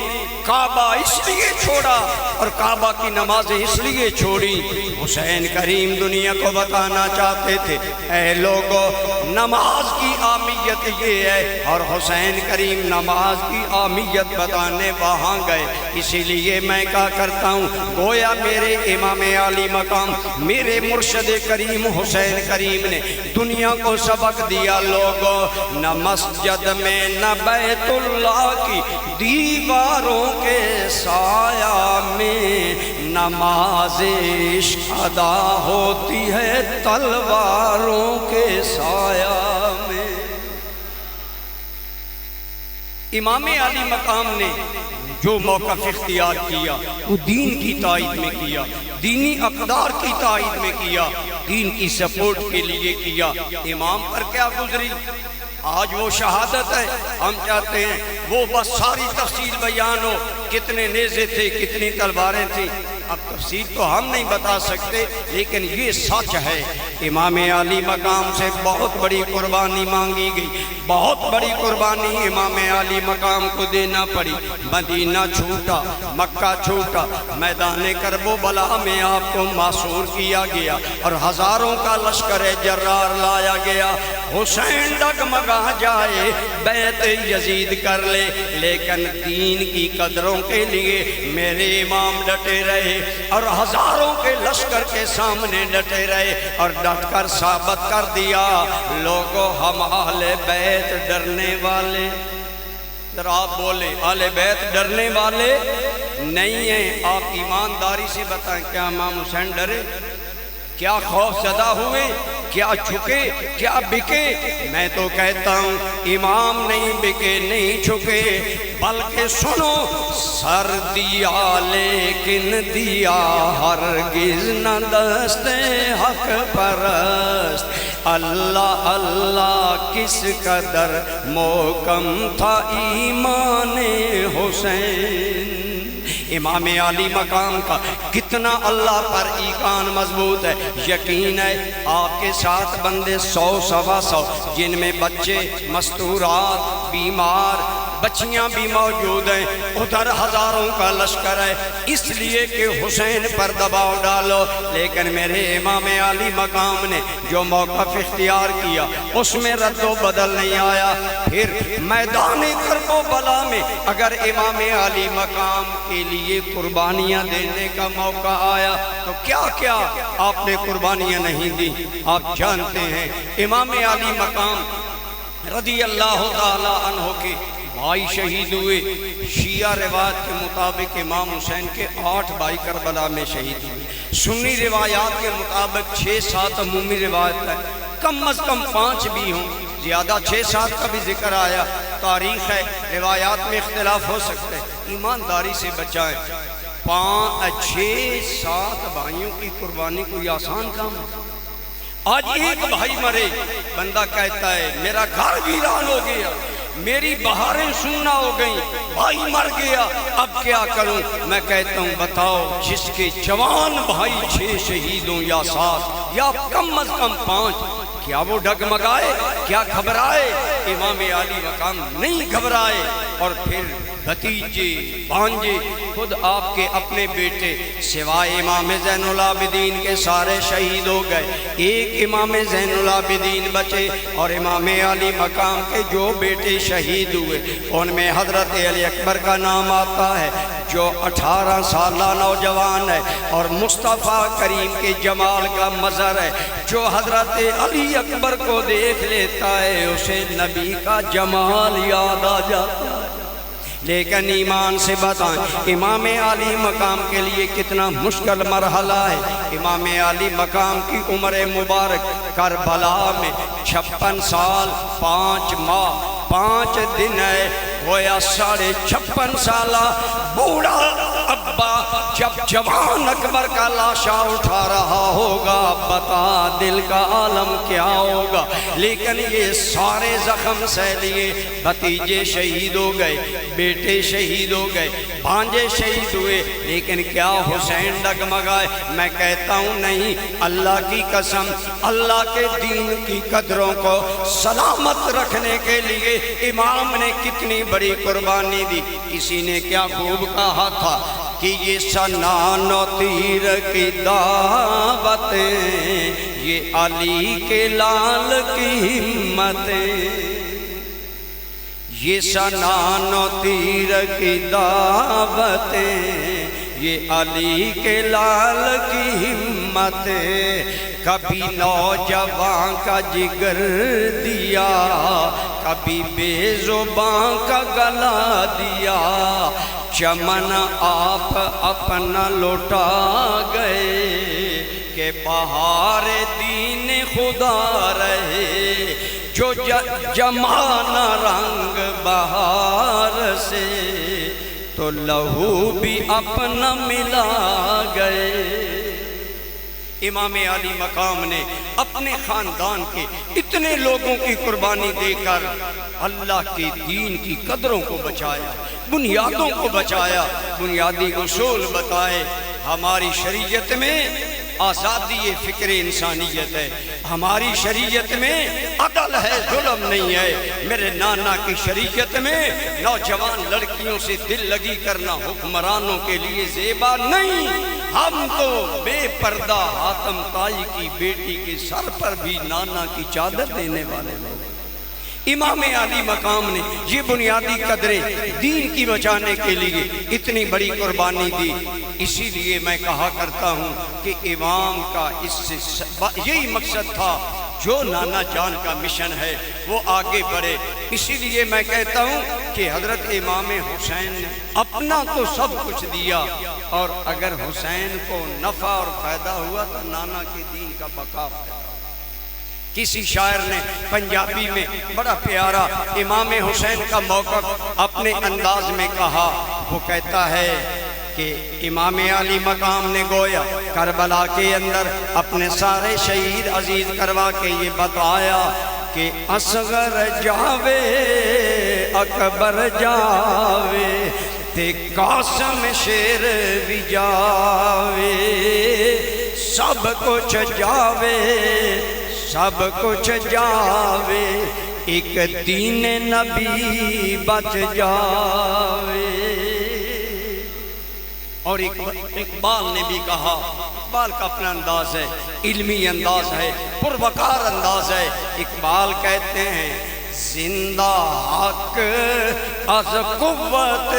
کعبہ اس لیے چھوڑا اور کعبہ کی نمازیں اس لیے چھوڑی، حسین کریم دنیا کو بتانا چاہتے تھے اے لوگو نماز کی اہمیت یہ ہے، اور حسین کریم نماز کی اہمیت بتانے وہاں گئے۔ اسی لیے میں کہا کرتا ہوں گویا میرے امام عالی مقام، میرے مرشد کریم حسین کریم نے دنیا کو سبق دیا، لوگو نہ مسجد میں نہ بیت اللہ کی دیواروں کے سایہ میں نماز عشق ادا ہوتی ہے تلواروں کے سایہ میں۔ امام علی مقام نے جو موقف اختیار کیا وہ دین کی تائید میں کیا، دینی اقدار کی تائید میں کیا، دین کی سپورٹ کے لیے کیا۔ امام پر کیا گزری؟ آج وہ شہادت ہے، ہم چاہتے ہیں وہ بس ساری تفصیل بیان ہو، کتنے نیزے تھے، کتنی تلواریں تھیں، اب تفصیل تو ہم نہیں بتا سکتے، لیکن یہ سچ ہے امام علی مقام سے بہت بڑی قربانی مانگی گئی، بہت بڑی قربانی امام علی مقام کو دینا پڑی۔ مدینہ چھوٹا، مکہ چھوٹا، میدان کرب و بلا میں آپ کو معصور کیا گیا اور ہزاروں کا لشکر جرار لایا گیا۔ حسین ڈگمگا جائے بیعت یزید کر لے، لیکن دین کی قدروں کے لیے میرے امام ڈٹے رہے اور ہزاروں کے لشکر کے سامنے ڈٹے رہے اور ڈٹ کر ثابت کر دیا، لوگوں ہم اہل بیت ڈرنے والے، ذرا آپ بولیں اہل بیت ڈرنے والے نہیں ہیں۔ آپ ایمانداری سے بتائیں کیا امام حسین ڈرے؟ کیا خوف زدہ ہوئے؟ کیا جھکے؟ کیا بکے؟ میں تو کہتا ہوں امام نہیں بکے نہیں جھکے، بلکہ سنو سر دیا لیکن دیا ہرگز نہ دست حق پرست، اللہ اللہ کس قدر محکم تھا ایمان حسین۔ امام علی مقام کا کتنا اللہ پر ایمان مضبوط ہے، یقین ہے آپ کے ساتھ بندے 100 سوا 100 جن میں بچے مستورات بیمار بچیاں بھی موجود ہیں، ادھر ہزاروں کا لشکر ہے، اس لیے کہ حسین پر دباؤ ڈالو، لیکن میرے امام علی مقام نے جو موقف اختیار کیا اس میں رد و بدل نہیں آیا۔ پھر میدان کرب و بلا میں اگر امام علی مقام کے لیے قربانیاں دینے کا موقع آیا تو کیا کیا آپ نے قربانیاں نہیں دی؟ آپ جانتے ہیں امام علی مقام رضی اللہ تعالی عنہ کے بھائی شہید ہوئے۔ شیعہ روایت کے مطابق امام حسین کے 8 بھائی کربلا میں شہید ہوئے، سنی روایات کے مطابق 6-7 عمومی روایت ہے، کم از کم 5 بھی ہوں، زیادہ 6-7 کا بھی ذکر آیا، تاریخ ہے، روایات میں اختلاف ہو سکتے، ایمانداری سے بچائیں۔ 6-7 بھائیوں کی قربانی کوئی آسان کام ہے؟ آج ایک بھائی مرے، بندہ کہتا ہے میرا گھر ویران ہو گیا، میری بہاریں سونا ہو گئیں، بھائی مر گیا، اب کیا کروں؟ میں کہتا ہوں بتاؤ جس کے جوان بھائی 6 شہید ہوں یا 7 یا کم از کم 5، کیا وہ ڈگمگائے؟ کیا گھبرائے؟ امام علی مقام نہیں گھبرائے۔ اور پھر بھتیجے بھانجے خود آپ کے اپنے بیٹے سوائے امام زین العابدین کے سارے شہید ہو گئے، ایک امام زین العابدین بچے اور امام علی مقام کے جو بیٹے شہید ہوئے ان میں حضرت علی اکبر کا نام آتا ہے جو 18 سالہ نوجوان ہے اور مصطفیٰ کریم کے جمال کا مظہر ہے، جو حضرت علی اکبر کو دیکھ لیتا ہے اسے نبی کا جمال یاد آ جاتا ہے۔ لیکن ایمان سے بتائیں امام علی مقام کے لیے کتنا مشکل مرحلہ ہے۔ امام علی مقام کی عمر مبارک کربلا میں 56 سال 5 ماہ 5 دن ہے، گویا 56.5 سالہ بوڑھا ابا جب جوان اکبر کا لاشا اٹھا رہا ہوگا، بتا دل کا عالم کیا ہوگا۔ لیکن یہ سارے زخم سہ لیے، بھتیجے شہید ہو گئے، بیٹے شہید ہو گئے، بھانجے شہید ہوئے، لیکن کیا حسین ڈگمگائے؟ میں کہتا ہوں نہیں، اللہ کی قسم، اللہ کے دین کی قدروں کو سلامت رکھنے کے لیے امام نے کتنی بڑی قربانی دی۔ کسی نے کیا خوب کہا تھا کہ یہ سنان و تیر کی دعوتیں، یہ علی کے لال کی ہمتیں، یہ سنان و تیر کی دعوتیں، یہ علی کے لال کی ہمتیں، کبھی نوجوان کا جگر دیا، کبھی بے زبان کا گلا دیا، چمن آپ اپنا لوٹا گئے کہ بہار دین خدا رہے، جو جمانا رنگ بہار سے تو لہو بھی اپنا ملا گئے۔ امام علی مقام نے اپنے خاندان کے اتنے لوگوں کی قربانی دے کر اللہ کے دین کی قدروں کو بچایا، بنیادوں کو بچایا، بنیادی اصول بتائے۔ ہماری شریعت میں آزادی فکر انسانیت ہے، ہماری شریعت میں عدل ہے، ظلم نہیں ہے۔ میرے نانا کی شریعت میں نوجوان لڑکیوں سے دل لگی کرنا حکمرانوں کے لیے زیبا نہیں۔ ہم تو بے پردہ حاتم طائی کی بیٹی کے سر پر بھی نانا کی چادر دینے والے لوگ۔ امام علی مقام نے یہ بنیادی قدریں دین کی بچانے کے لیے اتنی بڑی قربانی دی۔ اسی لیے میں کہا کرتا ہوں کہ امام کا اس سے یہی مقصد تھا، جو نانا جان کا مشن ہے وہ آگے بڑھے۔ اسی لیے میں کہتا ہوں کہ حضرت امام حسین نے اپنا تو سب کچھ دیا، اور اگر حسین کو نفع اور فائدہ ہوا تو نانا کے دین کا بقا ہے۔ کسی شاعر نے پنجابی میں بڑا پیارا امام حسین کا موقف اپنے انداز میں کہا۔ وہ کہتا ہے کہ امام علی مقام نے گویا کربلا کے اندر اپنے سارے شہید عزیز کروا کے یہ بتایا کہ اصغر جاوے اکبر جاوے تے قاسم شیر بھی جاوے، سب کچھ جاوے سب کچھ جاوے، ایک دین نبی بچ جاوے۔ اور اقبال نے بھی کہا، اقبال کا اپنا انداز ہے، علمی انداز ہے، پروقار انداز ہے۔ اقبال کہتے ہیں زندہ حق از قوت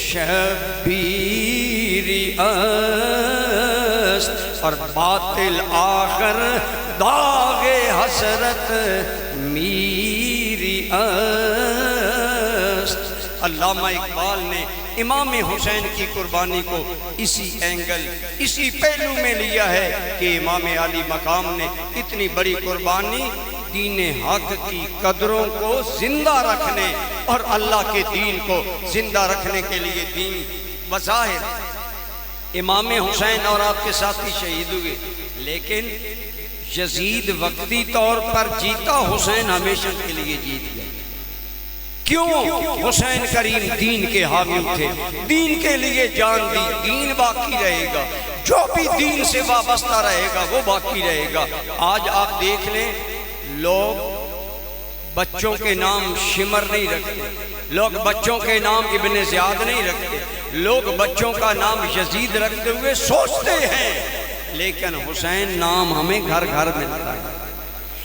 شبیری است، اور باطل آخر داغ حسرت میری است۔ علامہ اقبال نے امام حسین کی قربانی کو اسی اینگل، اسی پہلو میں لیا ہے کہ امام علی مقام نے اتنی بڑی قربانی دین حق کی قدروں کو زندہ رکھنے اور اللہ کے دین کو زندہ رکھنے کے لیے دین بظاہر امام حسین اور آپ کے ساتھی شہید ہوئے، لیکن یزید وقتی طور پر جیتا، حسین ہمیشہ کے لیے جیت گیا۔ کیوں؟ حسین کریم دین کے حامی تھے، دین کے لیے جان دی، دین باقی رہے گا، جو بھی دین سے وابستہ رہے گا وہ باقی رہے گا۔ آج آپ دیکھ لیں، لوگ بچوں کے نام شمر نہیں رکھتے، لوگ بچوں کے نام ابن زیاد نہیں رکھتے، لوگ بچوں کا نام یزید رکھتے ہوئے سوچتے ہیں، لیکن حسین نام ہمیں گھر گھر ملتا ہے،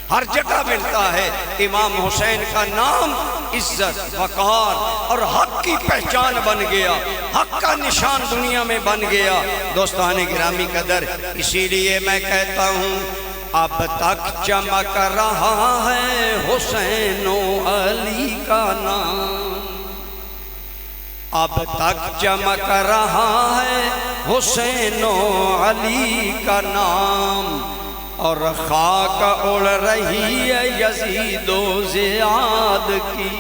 ہر جگہ ملتا ہے۔ امام حسین کا نام عزت، وقار اور حق کی پہچان بن گیا، حق کا نشان دنیا میں بن گیا۔ دوستان گرامی قدر، اسی لیے میں کہتا ہوں اب تک چمک رہا ہے حسین و علی کا نام، اب تک چمک رہا ہے حسین و علی کا نام، اور خاک اڑ رہی ہے یزید و زیاد کی۔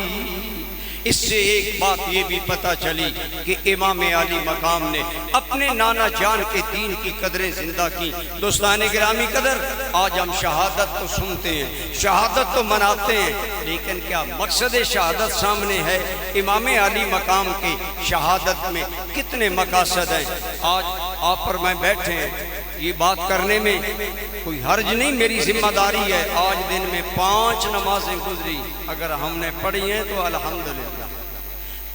اس سے ایک بات یہ بھی پتہ چلی کہ امام علی مقام نے اپنے نانا جان کے دین کی قدریں زندہ کی۔ دوستان گرامی قدر، آج ہم شہادت تو سنتے ہیں، شہادت تو مناتے ہیں، لیکن کیا مقصد شہادت سامنے ہے؟ امام علی مقام کی شہادت میں کتنے مقاصد ہیں؟ آج آپ پر میں بیٹھے ہیں، یہ بات کرنے میں کوئی حرج نہیں، میری ذمہ داری ہے۔ آج دن میں 5 نمازیں گزری، اگر ہم نے پڑھی ہیں تو الحمدللہ،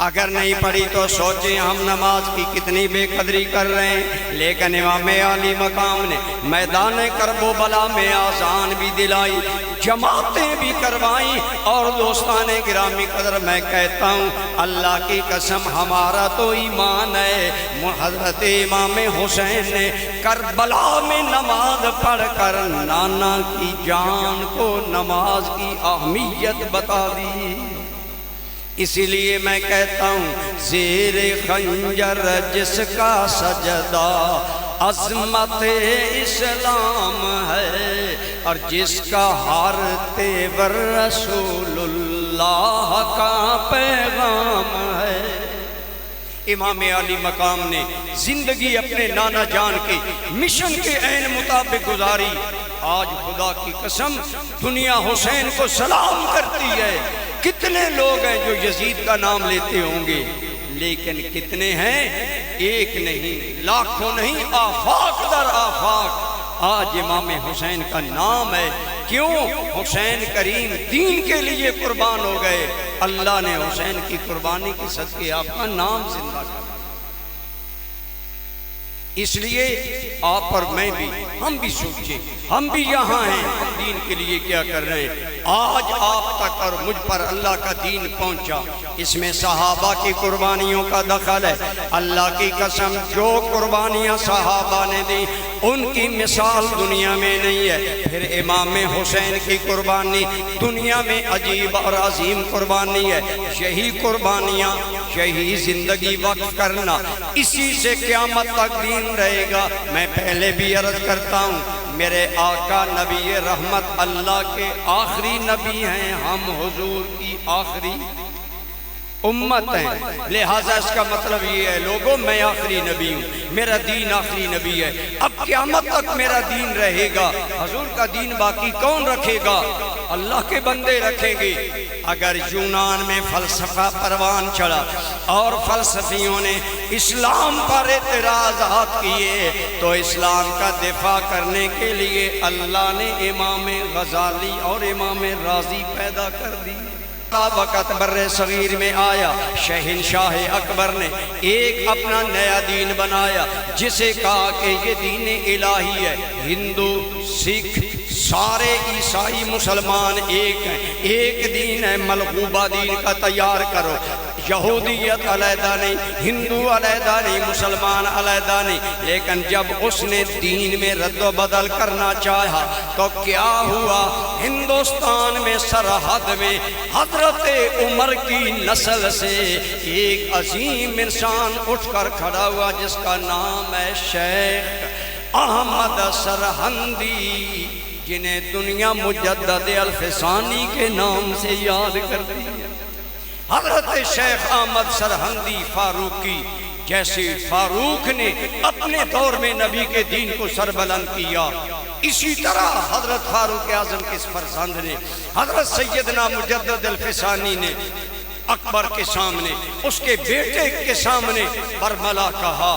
اگر نہیں پڑھی تو سوچیں ہم نماز کی کتنی بے قدری کر رہے ہیں۔ لیکن امام علی مقام نے میدان کرب و بلا میں آذان بھی دلائی، جماعتیں بھی کروائیں، اور دوستان گرامی قدر میں کہتا ہوں اللہ کی قسم ہمارا تو ایمان ہے، حضرت امام حسین نے کربلا میں نماز پڑھ کر نانا کی جان کو نماز کی اہمیت بتا دی۔ اسی لیے میں کہتا ہوں زیر خنجر جس کا سجدہ عظمت اسلام ہے، اور جس کا ہر تیور رسول اللہ کا پیغام ہے۔ امام علی مقام نے زندگی اپنے نانا جان کے مشن کے عین مطابق گزاری۔ آج خدا کی قسم دنیا حسین کو سلام کرتی ہے۔ کتنے لوگ ہیں جو یزید کا نام لیتے ہوں گے، لیکن کتنے ہیں؟ ایک نہیں، لاکھوں نہیں، آفاق دا آفاق آج امام حسین کا نام ہے۔ کیوں؟ حسین کریم دین کے لیے قربان ہو گئے، اللہ نے حسین کی قربانی کے صدقے آپ کا نام زندہ کر۔ اس لیے آپ اور میں بھی، ہم بھی سوچیں، ہم بھی یہاں ہیں، ہم دین کے لیے کیا کر رہے ہیں۔ آج آپ تک اور مجھ پر اللہ کا دین پہنچا، اس میں صحابہ کی قربانیوں کا دخل ہے۔ اللہ کی قسم جو قربانیاں صحابہ نے دی ان کی مثال دنیا میں نہیں ہے۔ پھر امام حسین کی قربانی دنیا میں عجیب اور عظیم قربانی ہے۔ یہی قربانیاں، یہی زندگی وقف کرنا، اسی سے قیامت تک دین رہے گا۔ میں پہلے بھی عرض کرتا ہوں، میرے آقا نبی رحمت اللہ کے آخری نبی ہیں، ہم حضور کی آخری امت ہیں، لہٰذا اس کا مطلب یہ ہے لوگوں میں آخری نبی ہوں، میرا دین آخری نبی ہے، اب قیامت تک میرا دین رہے گا۔ حضور کا دین باقی کون رکھے گا؟ اللہ کے بندے رکھیں گے۔ اگر یونان میں فلسفہ پروان چڑھا اور فلسفیوں نے اسلام پر اعتراضات کیے تو اسلام کا دفاع کرنے کے لیے اللہ نے امام غزالی اور امام رازی پیدا کر دی۔ وقت بر صغیر میں آیا، شہنشاہ اکبر نے ایک اپنا نیا دین بنایا جسے کہا کہ یہ دین الہی ہے۔ ہندو، سکھ، سارے عیسائی مسلمان ایک ہیں، ایک دین ہے، ملغوبہ دین کا تیار کرو۔ یہودیت علیحدہ نہیں، ہندو علیحدہ نہیں، مسلمان علیحدہ نہیں، لیکن جب اس نے دین میں رد و بدل کرنا چاہا تو کیا ہوا؟ ہندوستان میں سرحد میں حضرت عمر کی نسل سے ایک عظیم انسان اٹھ کر کھڑا ہوا جس کا نام ہے شیخ احمد سرہندی، جنہیں دنیا مجدد الفسانی کے نام سے یاد کرتی ہے۔ حضرت شیخ احمد سرہندی فاروقی، جیسے فاروق نے اپنے دور میں نبی کے دین کو سربلند کیا، اسی طرح حضرت فاروق اعظم کے فرزند نے، حضرت سیدنا مجدد الفسانی نے اکبر کے سامنے، اس کے بیٹے کے سامنے برملا کہا۔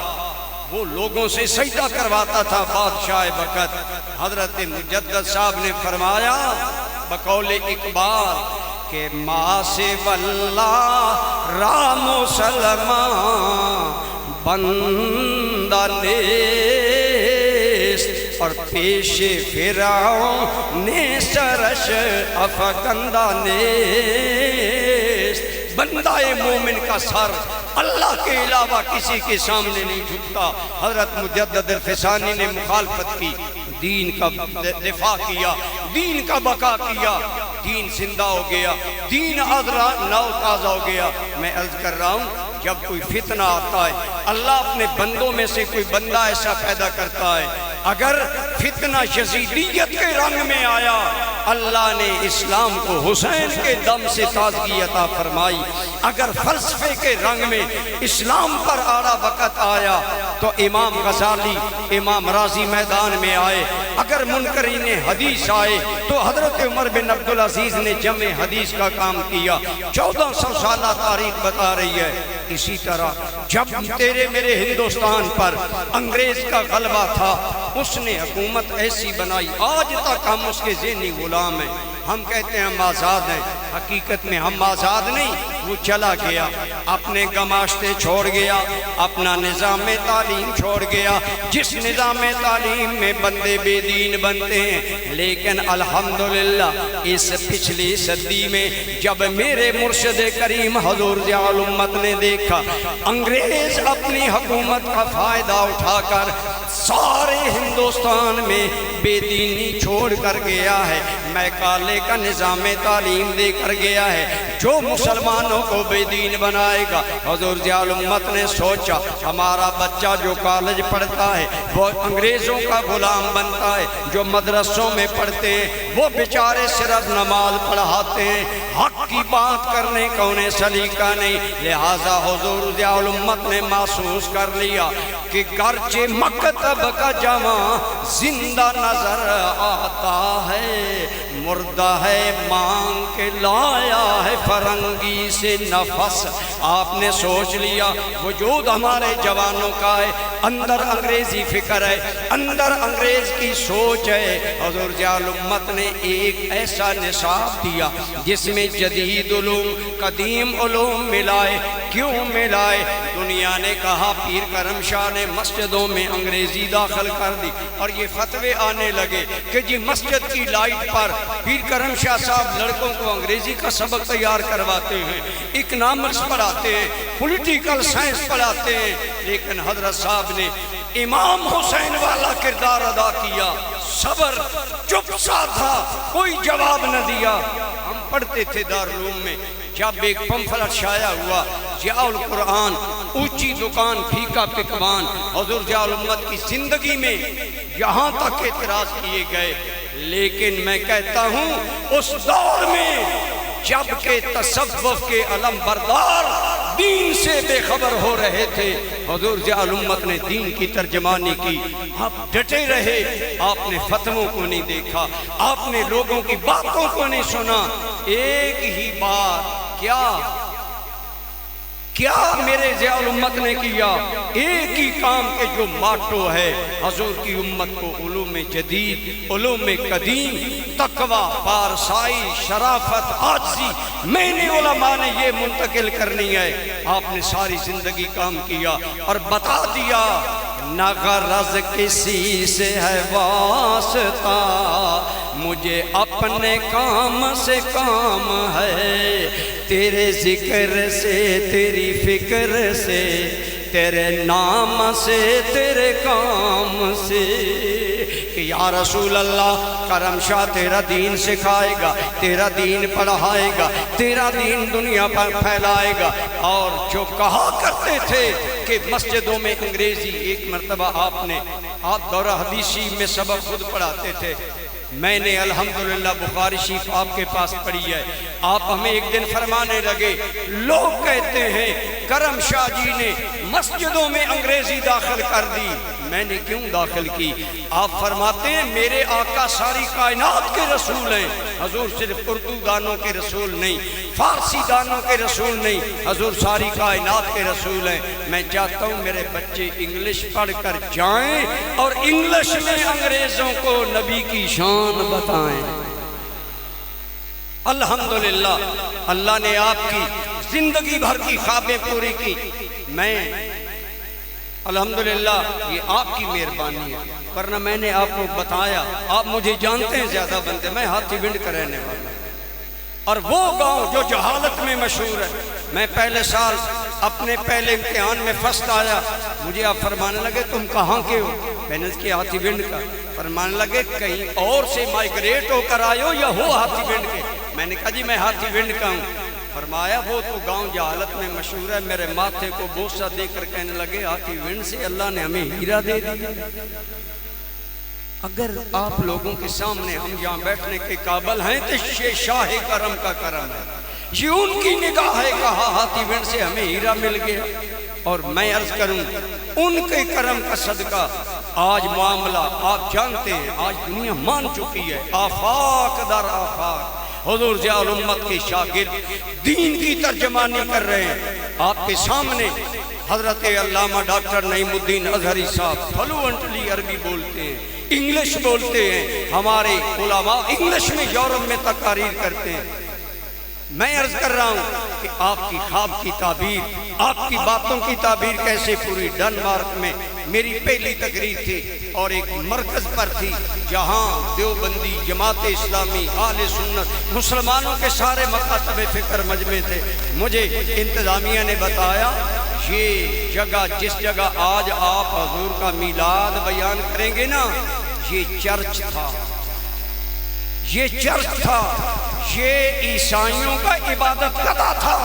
وہ لوگوں سے سجدہ کرواتا تھا بادشاہ وقت۔ حضرت مجدد صاحب نے فرمایا بقول اقبال کہ ماں سے واللہ رام و سلمان بندہ نیست، اور پیش فرعون نے سرش افکندہ نیست۔ بندہ مومن کا سر اللہ کے علاوہ کسی کے سامنے نہیں جھکتا۔ حضرت مجدد الفسانی نے مخالفت کی، دین کا دفاع کیا، دین کا بقا کیا، دین زندہ ہو گیا، دین نو تازہ ہو گیا۔ میں عرض کر رہا ہوں جب کوئی فتنہ آتا ہے اللہ اپنے بندوں میں سے کوئی بندہ ایسا پیدا کرتا ہے۔ اگر فتنہ یزیدیت کے رنگ میں آیا اللہ نے اسلام کو حسین کے دم سے تازگی عطا فرمائی۔ اگر فلسفے کے رنگ میں اسلام پر آڑا وقت آیا تو امام غزالی، امام رازی میدان میں آئے۔ اگر منکرین حدیث آئے تو حضرت عمر بن عبدالعزیز نے جمع حدیث کا کام کیا۔ 1400 سالہ تاریخ بتا رہی ہے۔ اسی طرح جب تیرے میرے ہندوستان پر انگریز کا غلبہ تھا اس نے حکومت ایسی بنائی، آج تک ہم اس کے ذہنی غلام ہیں۔ ہم کہتے ہیں ہم آزاد ہیں، حقیقت میں ہم آزاد نہیں، وہ چلا گیا، اپنے گماشتے چھوڑ گیا، اپنا نظام تعلیم چھوڑ گیا، جس نظام تعلیم میں بندے بے دین بنتے ہیں۔ لیکن الحمدللہ اس پچھلی صدی میں جب میرے مرشد کریم حضور ضیاء الامت نے دیکھا انگریز اپنی حکومت کا فائدہ اٹھا کر سارے ہندوستان میں بے دینی چھوڑ کر گیا ہے، میکالے کا نظام تعلیم دے کر گیا ہے جو مسلمانوں کو بے دین بنائے گا۔ حضور ضیاء الامت نے سوچا ہمارا بچہ جو کالج پڑھتا ہے وہ انگریزوں کا غلام بنتا ہے، جو مدرسوں میں پڑھتے ہیں وہ بیچارے صرف نماز پڑھاتے ہیں، حق کی بات کرنے کا انہیں سلیقہ نہیں۔ لہٰذا حضور ضیاء الامت نے محسوس کر لیا کہ گرچہ مکتب کا جمع زندہ نظر آتا ہے مردہ ہے مانگ کے لایا ہے فرنگی سے نفس۔ آپ نے سوچ لیا وجود ہمارے جوانوں کا ہے، اندر انگریزی فکر ہے، اندر انگریز کی سوچ ہے۔ حضور جلال امت نے ایک ایسا نصاب دیا جس میں جدید علوم قدیم علوم ملائے۔ کیوں ملائے؟ دنیا نے کہا پیر کرم شاہ نے مسجدوں میں انگریزی داخل کر دی، اور یہ فتوے آنے لگے کہ جی مسجد کی لائٹ پر پیر کرم شاہ صاحب لڑکوں کو انگریزی کا سبق تیار کرواتے ہیں، اکنامکس پڑھاتے ہیں، پولیٹیکل سائنس پڑھاتے ہیں۔ لیکن حضرت صاحب نے امام حسین والا کردار ادا کیا، صبر، چپ سا تھا، کوئی جواب نہ دیا۔ ہم پڑھتے تھے دارالعلوم میں، جب ایک پمفلٹ شائع ہوا ضیاء القرآن، اونچی دکان پھیکا پکوان، حضور ضیاء الامت کی زندگی میں یہاں تک اعتراض کیے گئے۔ لیکن میں کہتا ہوں اس دور میں جب کہ تصوف کے علم بردار دین سے بے خبر ہو رہے تھے، حضور ضیاء الامت نے دین کی ترجمانی کی۔ آپ ڈٹے رہے، آپ نے فتووں کو نہیں دیکھا، آپ نے لوگوں کی باتوں کو نہیں سنا۔ ایک ہی بات، کیا میرے ضیاء الامت نے کیا؟ ایک ہی کام کے جو ماٹو ہے حضور کی امت کو علوم جدید، علوم قدیم، تقوی، پارسائی، شرافت، عاجزی، میں نے علماء نے یہ منتقل کرنی ہے۔ آپ نے ساری زندگی کام کیا اور بتا دیا نہ غرض کسی سے ہے واسطہ، مجھے اپنے کام سے کام ہے، تیرے ذکر سے، تیری فکر سے، تیرے نام سے، تیرے کام سے، کہ یا رسول اللہ کرم شاہ تیرا دین سکھائے گا، تیرا دین پڑھائے گا، تیرا دین دنیا پر پھیلائے گا۔ اور جو کہا کرتے تھے کہ مسجدوں میں انگریزی، ایک مرتبہ آپ دورہ حدیثی میں سبق خود پڑھاتے تھے، میں نے الحمدللہ بخاری شریف آپ کے پاس پڑھی ہے۔ آپ ہمیں ایک دن فرمانے لگے، لوگ کہتے ہیں کرم شاہ جی نے مسجدوں میں انگریزی داخل کر دی۔ میں نے کیوں داخل کی؟ آپ فرماتے ہیں میرے آقا ساری کائنات کے رسول ہیں، حضور صرف اردو دانوں کے رسول نہیں، فارسی دانوں کے رسول نہیں، حضور ساری کائنات کے رسول ہیں۔ میں چاہتا ہوں میرے بچے انگلش پڑھ کر جائیں اور انگلش میں انگریزوں کو نبی کی شان بتائیں۔ الحمدللہ اللہ نے آپ کی زندگی بھر کی خوابیں پوری کی۔ میں الحمدللہ یہ آپ کی مہربانی ہے، ورنہ میں نے آپ کو بتایا، آپ مجھے جانتے ہیں زیادہ بندے، میں ہاتھی ونڈ کا رہنے والا، اور وہ گاؤں جو جہالت میں مشہور ہے۔ میں پہلے سال اپنے پہلے امتحان میں فرسٹ آیا، مجھے آپ فرمانے لگے تم کہاں کے ہو؟ میں نے کہا ہاتھی ونڈ کا۔ فرمانے لگے کہیں اور سے مائگریٹ ہو کر آئے ہو یا ہو ہاتھی ونڈ کے؟ میں نے کہا جی میں ہاتھی ونڈ کا ہوں۔ فرمایا وہ تو گاؤں جہالت میں مشہور ہے۔ میرے ماتھے کو بوسہ دے کر کہنے لگے ہاتھی ونڈ سے اللہ نے ہمیں ہیرا دے دیا۔ اگر آپ لوگوں کے سامنے ہم یہاں بیٹھنے کے قابل ہیں تو یہ شاہ کرم کا کرم ہے، یہ ان کی نگاہ ہے، کہا ہاتھی ونڈ سے ہمیں ہیرا مل گیا۔ اور میں عرض کروں ان کے کرم کا صدقہ آج معاملہ آپ جانتے ہیں، آج دنیا مان چکی ہے، آفاق در آفاق حضور ضیاء الامت کے شاگرد دین کی ترجمانی کر رہے ہیں۔ آپ کے سامنے حضرت علامہ ڈاکٹر نعیم الدین اظہری صاحب فلوئنٹلی عربی بولتے ہیں، انگلش بولتے ہیں، ہمارے علماء انگلش میں یورپ میں تقاریر کرتے ہیں۔ میں عرض کر رہا ہوں کہ آپ کی خواب کی تعبیر، آپ کی باتوں کی تعبیر کیسے پوری۔ ڈنمارک میں میری پہلی تقریر تھی اور ایک مرکز پر تھی جہاں دیوبندی، جماعت اسلامی، اہل سنت، مسلمانوں کے سارے مکاتب فکر مجمع تھے۔ مجھے انتظامیہ نے بتایا یہ جگہ، جس جگہ آج آپ حضور کا میلاد بیان کریں گے نا، یہ چرچ تھا، یہ چرچ تھا، یہ عیسائیوں کا عبادت گاہ تھا۔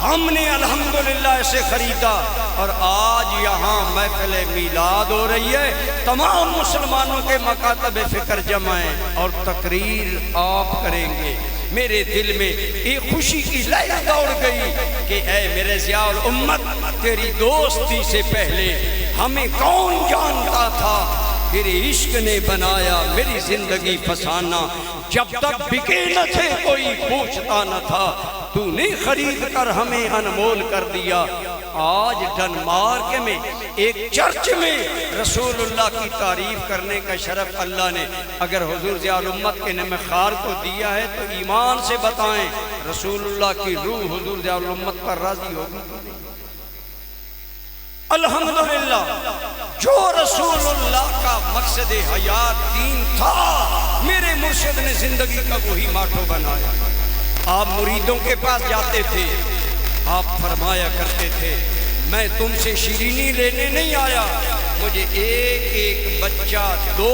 ہم نے الحمدللہ اسے خریدا اور آج یہاں محفل میلاد ہو رہی ہے، تمام مسلمانوں کے مکاتب فکر جمع ہیں اور تقریر آپ کریں گے۔ میرے دل میں ایک خوشی کی لہر دوڑ گئی کہ اے میرے ضیاء الامت، تیری دوستی سے پہلے ہمیں کون جانتا تھا تیرے عشق نے بنایا میری زندگی فسانہ، جب تک بکے نہ تھے کوئی پوچھتا نہ تھا، تو نے خرید کر ہمیں انمول کر دیا۔ آج ڈنمارک میں ایک چرچ میں رسول اللہ کی تعریف کرنے کا شرف اللہ نے اگر حضور ضیاء الامت کے نام خار کو دیا ہے تو ایمان سے بتائیں رسول اللہ کی روح حضور ضیاء الامت پر راضی ہوگی؟ الحمدللہ جو رسول اللہ کا مقصد حیات دین تھا میرے مرشد نے زندگی کا وہی ماٹو بنایا۔ آپ مریدوں کے پاس جاتے تھے، آپ فرمایا کرتے تھے میں تم سے شیرینی لینے نہیں آیا، مجھے ایک ایک بچہ دو،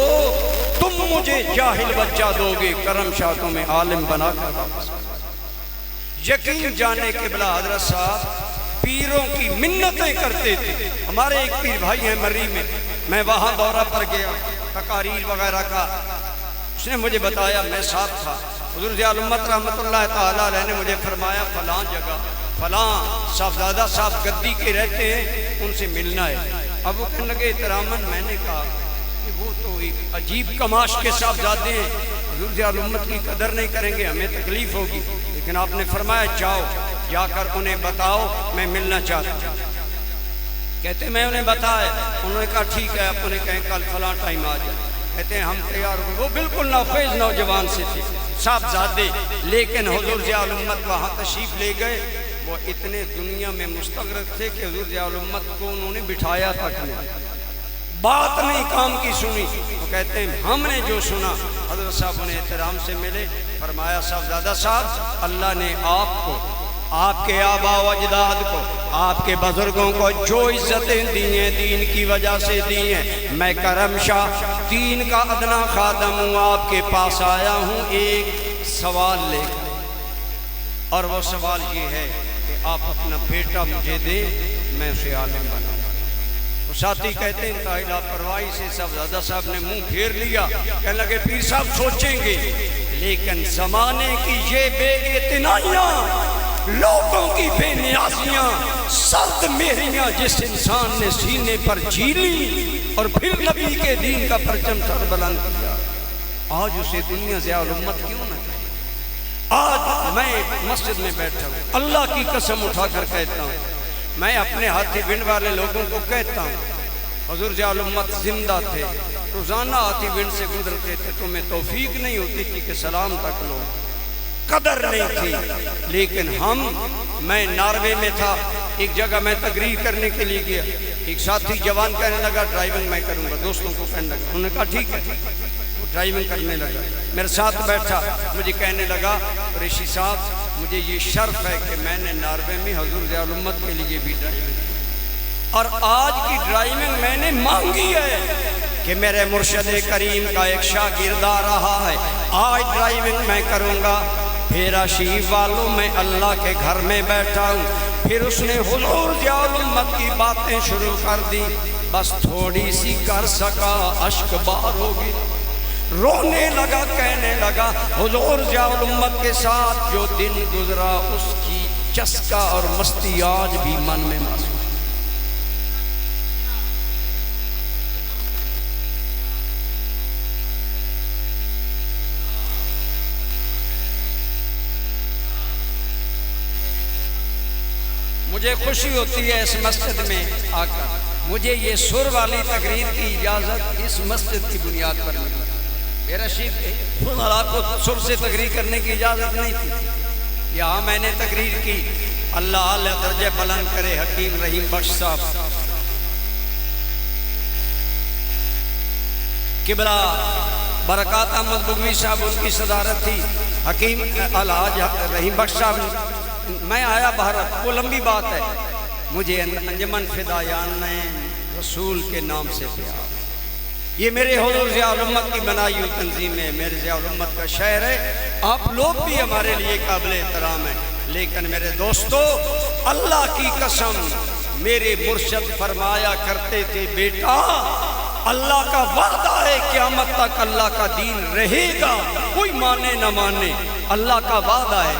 تم مجھے جاہل بچہ دو گے، کرم شاہ تمہیں عالم بنا کر واپس۔ یقین جانے قبلہ حضرت صاحب پیروں کی منتیں کرتے تھے۔ ہمارے ایک پیر بھائی ہیں مری میں وہاں دورہ پر گیا تقاریر وغیرہ کا، اس نے مجھے بتایا، میں ساتھ تھا، حضور ضیاء الامت رحمۃ اللہ تعالیٰ علیہ نے مجھے فرمایا فلاں جگہ فلاں صاحبزادہ صاحب گدی کے رہتے ہیں، ان سے ملنا ہے۔ اب وہ کہنے لگے احتراماً، میں نے کہا کہ وہ تو ایک عجیب کماش کے صاحبزادے ہیں، حضور ضیاء الامت کی قدر نہیں کریں گے، ہمیں تکلیف ہوگی، لیکن آپ نے فرمایا جاؤ، جا کر انہیں بتاؤ میں ملنا چاہتا ہوں۔ کہتے میں انہیں بتایا، انہوں نے کہا ٹھیک ہے، آپ انہیں کہیں کل فلاں ٹائم آ جائے۔ کہتے ہیں ہم تیار ہوئے، وہ بالکل ناخیز نوجوان سے تھے صاحبزادے، لیکن حضور ضیاء الامت وہاں تشریف لے گئے، وہ اتنے دنیا میں مستغرق تھے کہ حضور ضیاء الامت کو انہوں نے بٹھایا تک نہیں، بات نہیں کام کی سنی۔ وہ کہتے ہیں ہم نے جو سنا، حضرت صاحب انہیں احترام سے ملے، فرمایا صاحبزادہ صاحب اللہ نے آپ کو، آپ کے آبا و اجداد کو، آپ کے بزرگوں کو جو عزتیں دی ہیں دین کی وجہ سے دی ہیں، میں کرم شاہ دین کا ادنا خادم ہوں، آپ کے پاس آیا ہوں ایک سوال لے کر، اور وہ سوال یہ ہے کہ آپ اپنا بیٹا مجھے دیں، میں اسے عالم بناؤں۔ وہ ساتھی کہتے ہیں انتہائی لاپرواہی سے صاحبزادہ صاحب نے منہ پھیر لیا، کہنے لگے پیر صاحب سوچیں گے، لیکن زمانے کی یہ بے اعتنائیاں، لوگوں کی بے نیازیاں، سرد مہریاں جس انسان نے سینے پر جھیلی اور پھر نبی کے دین کا پرچم سر بلند کیا، آج اسے دنیا ضیاء الامت کیوں نہ کہے؟ آج میں مسجد میں بیٹھا ہوں، اللہ کی قسم اٹھا کر کہتا ہوں، میں اپنے ہاتھی بنڈ والے لوگوں کو کہتا ہوں حضور ضیاء الامت زندہ تھے، روزانہ ہاتھی بنڈ سے گزرتے تھے، تمہیں توفیق نہیں ہوتی تھی کہ سلام تک لو، قدر نہیں تھی، لیکن میں ناروے میں تھا، ایک جگہ میں تقریر کرنے کے لیے گیا، ایک ساتھی جوان کہنے لگا ڈرائیونگ میں کروں گا، دوستوں کو کہنے لگا، انہوں نے کہا ٹھیک ہے، وہ ڈرائیونگ کرنے لگا، میرے ساتھ بیٹھا، مجھے کہنے لگا ریشی صاحب مجھے یہ شرف ہے کہ میں نے ناروے میں حضور ضیاء الامت کے لیے بھی ڈرائیونگ کی، اور آج کی ڈرائیونگ میں نے مانگی ہے کہ میرے مرشد کریم کا ایک شاگرد آ رہا ہے، آج ڈرائیونگ میں کروں گا۔ پھیرا شیف والوں میں اللہ کے گھر میں بیٹھا ہوں، پھر اس نے حضور ضیاء الامت کی باتیں شروع کر دی، بس تھوڑی سی کر سکا اشک بار ہوگی، رونے لگا، کہنے لگا حضور ضیاء الامت کے ساتھ جو دن گزرا اس کی چسکا اور مستی آج بھی من میں محسوس۔ مجھے خوشی ہوتی ہے اس مسجد میں آ کر، مجھے یہ سر والی تقریر کی اجازت اس مسجد کی بنیاد پر ملی، میرا شیخ آپ کو سر سے تقریر کرنے کی اجازت نہیں تھی، یہاں میں نے تقریر کی، اللہ اعلی درجہ بلند کرے حکیم رحیم بخش صاحب قبلہ برکات احمد بغوی صاحب ان کی صدارت تھی، حکیم الحاج رحیم بخش صاحب، میں آیا باہر، وہ لمبی بات ہے، مجھے انجمن فدایان رسول کے نام سے پیار، یہ میرے حضور ضیاء الامت کی بنائی ہوئی تنظیم ہے، میرے ضیاء الامت کا شہر ہے، آپ لوگ بھی ہمارے لیے قابل احترام ہیں، لیکن میرے دوستو اللہ کی قسم میرے مرشد فرمایا کرتے تھے بیٹا اللہ کا وعدہ ہے قیامت تک اللہ کا دین رہے گا، کوئی مانے نہ مانے، اللہ کا وعدہ ہے،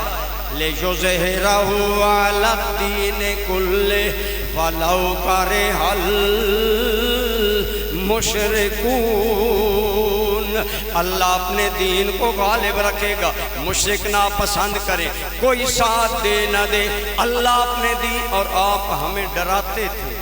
لِيُظْهِرَهُ عَلَى الدِّينِ كُلِّهِ وَلَوْ كَرِهَ مشرکون، اللہ اپنے دین کو غالب رکھے گا، مشرک ناپسند کرے، کوئی ساتھ دے نہ دے، اللہ اپنے دین۔ اور آپ ہمیں ڈراتے تھے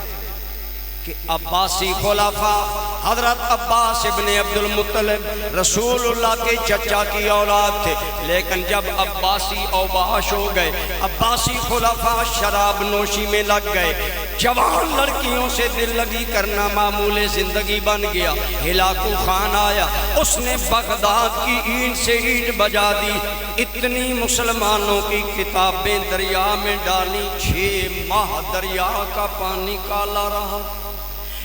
کہ عباسی خلفاء حضرت عباس ابن عبد المطلب رسول اللہ کے چچا کی اولاد تھے، لیکن جب عباسی اوباش ہو گئے، عباسی خلفاء شراب نوشی میں لگ گئے، جوان لڑکیوں سے دل لگی کرنا معمول زندگی بن گیا، ہلاکو خان آیا، اس نے بغداد کی اینٹ سے اینٹ بجا دی، اتنی مسلمانوں کی کتابیں دریا میں ڈالی، 6 ماہ دریا کا پانی کالا رہا،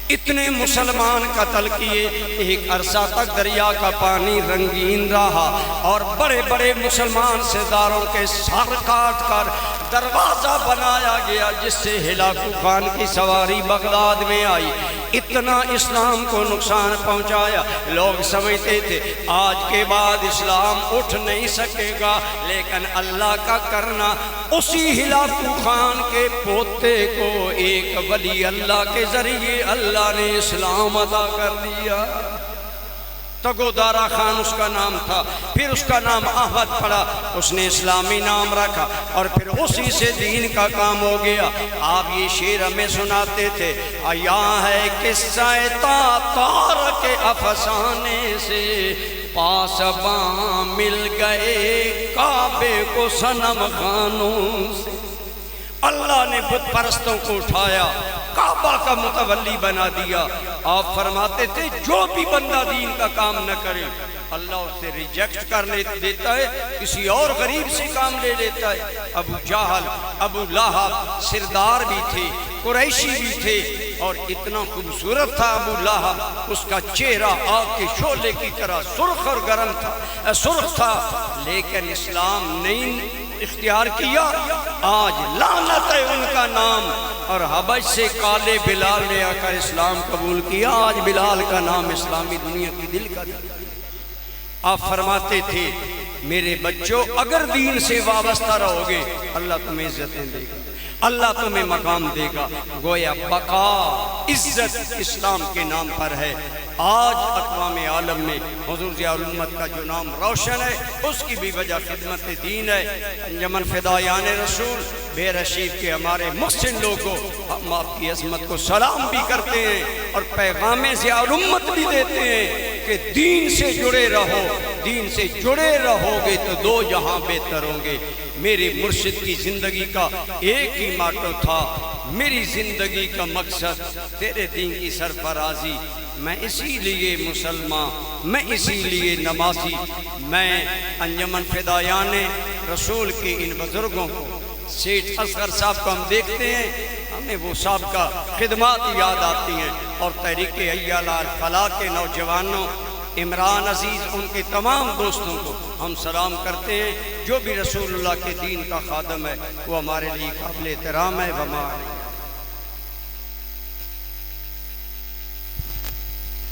اتنے مسلمان قتل کیے، ایک عرصہ تک دریا کا پانی رنگین رہا، اور بڑے بڑے مسلمان سرداروں کے سر کاٹ کر دروازہ بنایا گیا جس سے ہلاکو خان کی سواری بغداد میں آئی، اتنا اسلام کو نقصان پہنچایا۔ لوگ سمجھتے تھے آج کے بعد اسلام اٹھ نہیں سکے گا، لیکن اللہ کا کرنا، اسی ہلاکو خان کے پوتے کو ایک ولی اللہ کے ذریعے اللہ نے اسلام عطا کر دیا۔ تگودارا خان اس کا نام تھا، پھر اس کا نام احمد پڑا، اس نے اسلامی نام رکھا، اور پھر اسی سے دین کا کام ہو گیا۔ آپ یہ شعر ہمیں سناتے تھے، آیا ہے قصہ تاتار کے افسانے سے، پاسباں مل گئے کعبے کو صنم خانوں سے۔ اللہ نے بت پرستوں کو اٹھایا، کعبہ کا متولی بنا دیا۔ آپ فرماتے تھے جو بھی بندہ دین کا کام نہ کرے اللہ اسے ریجیکٹ کر دیتا ہے، کسی اور غریب سے کام لے لیتا ہے۔ ابو جہل، ابو لہب سردار بھی تھے، قریشی بھی تھے، اور اتنا خوبصورت تھا ابو لہب، اس کا چہرہ آگ کے شعلے کی طرح سرخ اور گرم تھا، سرخ تھا، لیکن اسلام نہیں اختیار کیا۔ آج لعنت ہے ان کا نام، اور حبش سے کالے بلال نے آ کر اسلام قبول کیا، آج بلال کا نام اسلامی دنیا کی دل کا دل۔ آپ فرماتے تھے میرے بچوں اگر دین سے وابستہ رہو گے اللہ تمہیں عزتیں دے گا، اللہ تمہیں مقام دے گا۔ گویا بقا عزت اسلام کے نام پر ہے۔ آج اقوام عالم میں حضور ضیاء الامت کا جو نام روشن ہے، اس کی بھی وجہ خدمت دین ہے۔ انجمن فدایان رسول بے رشید کے ہمارے محسن لوگوں، ہم آپ کی عظمت کو سلام بھی کرتے ہیں اور پیغام ضیاء الامت بھی دیتے ہیں کہ دین سے جڑے رہو، دین سے جڑے رہو گے تو دو جہاں بہتر ہوں گے۔ میرے مرشد کی زندگی کا ایک ہی ماٹو تھا، میری زندگی کا مقصد تیرے دین کی سرفرازی، میں اسی لیے مسلمان، میں اسی لیے نمازی۔ میں انجمن فدایان رسول کے ان بزرگوں کو، سیٹھ اصغر صاحب کو ہم دیکھتے ہیں، ہمیں وہ صاحب کا خدمات یاد آتی ہیں، اور تحریک حی علی الفلاح کے نوجوانوں، عمران عزیز، ان کے تمام دوستوں کو ہم سلام کرتے ہیں۔ جو بھی رسول اللہ کے دین کا خادم ہے وہ ہمارے لیے قابل احترام ہے۔ وما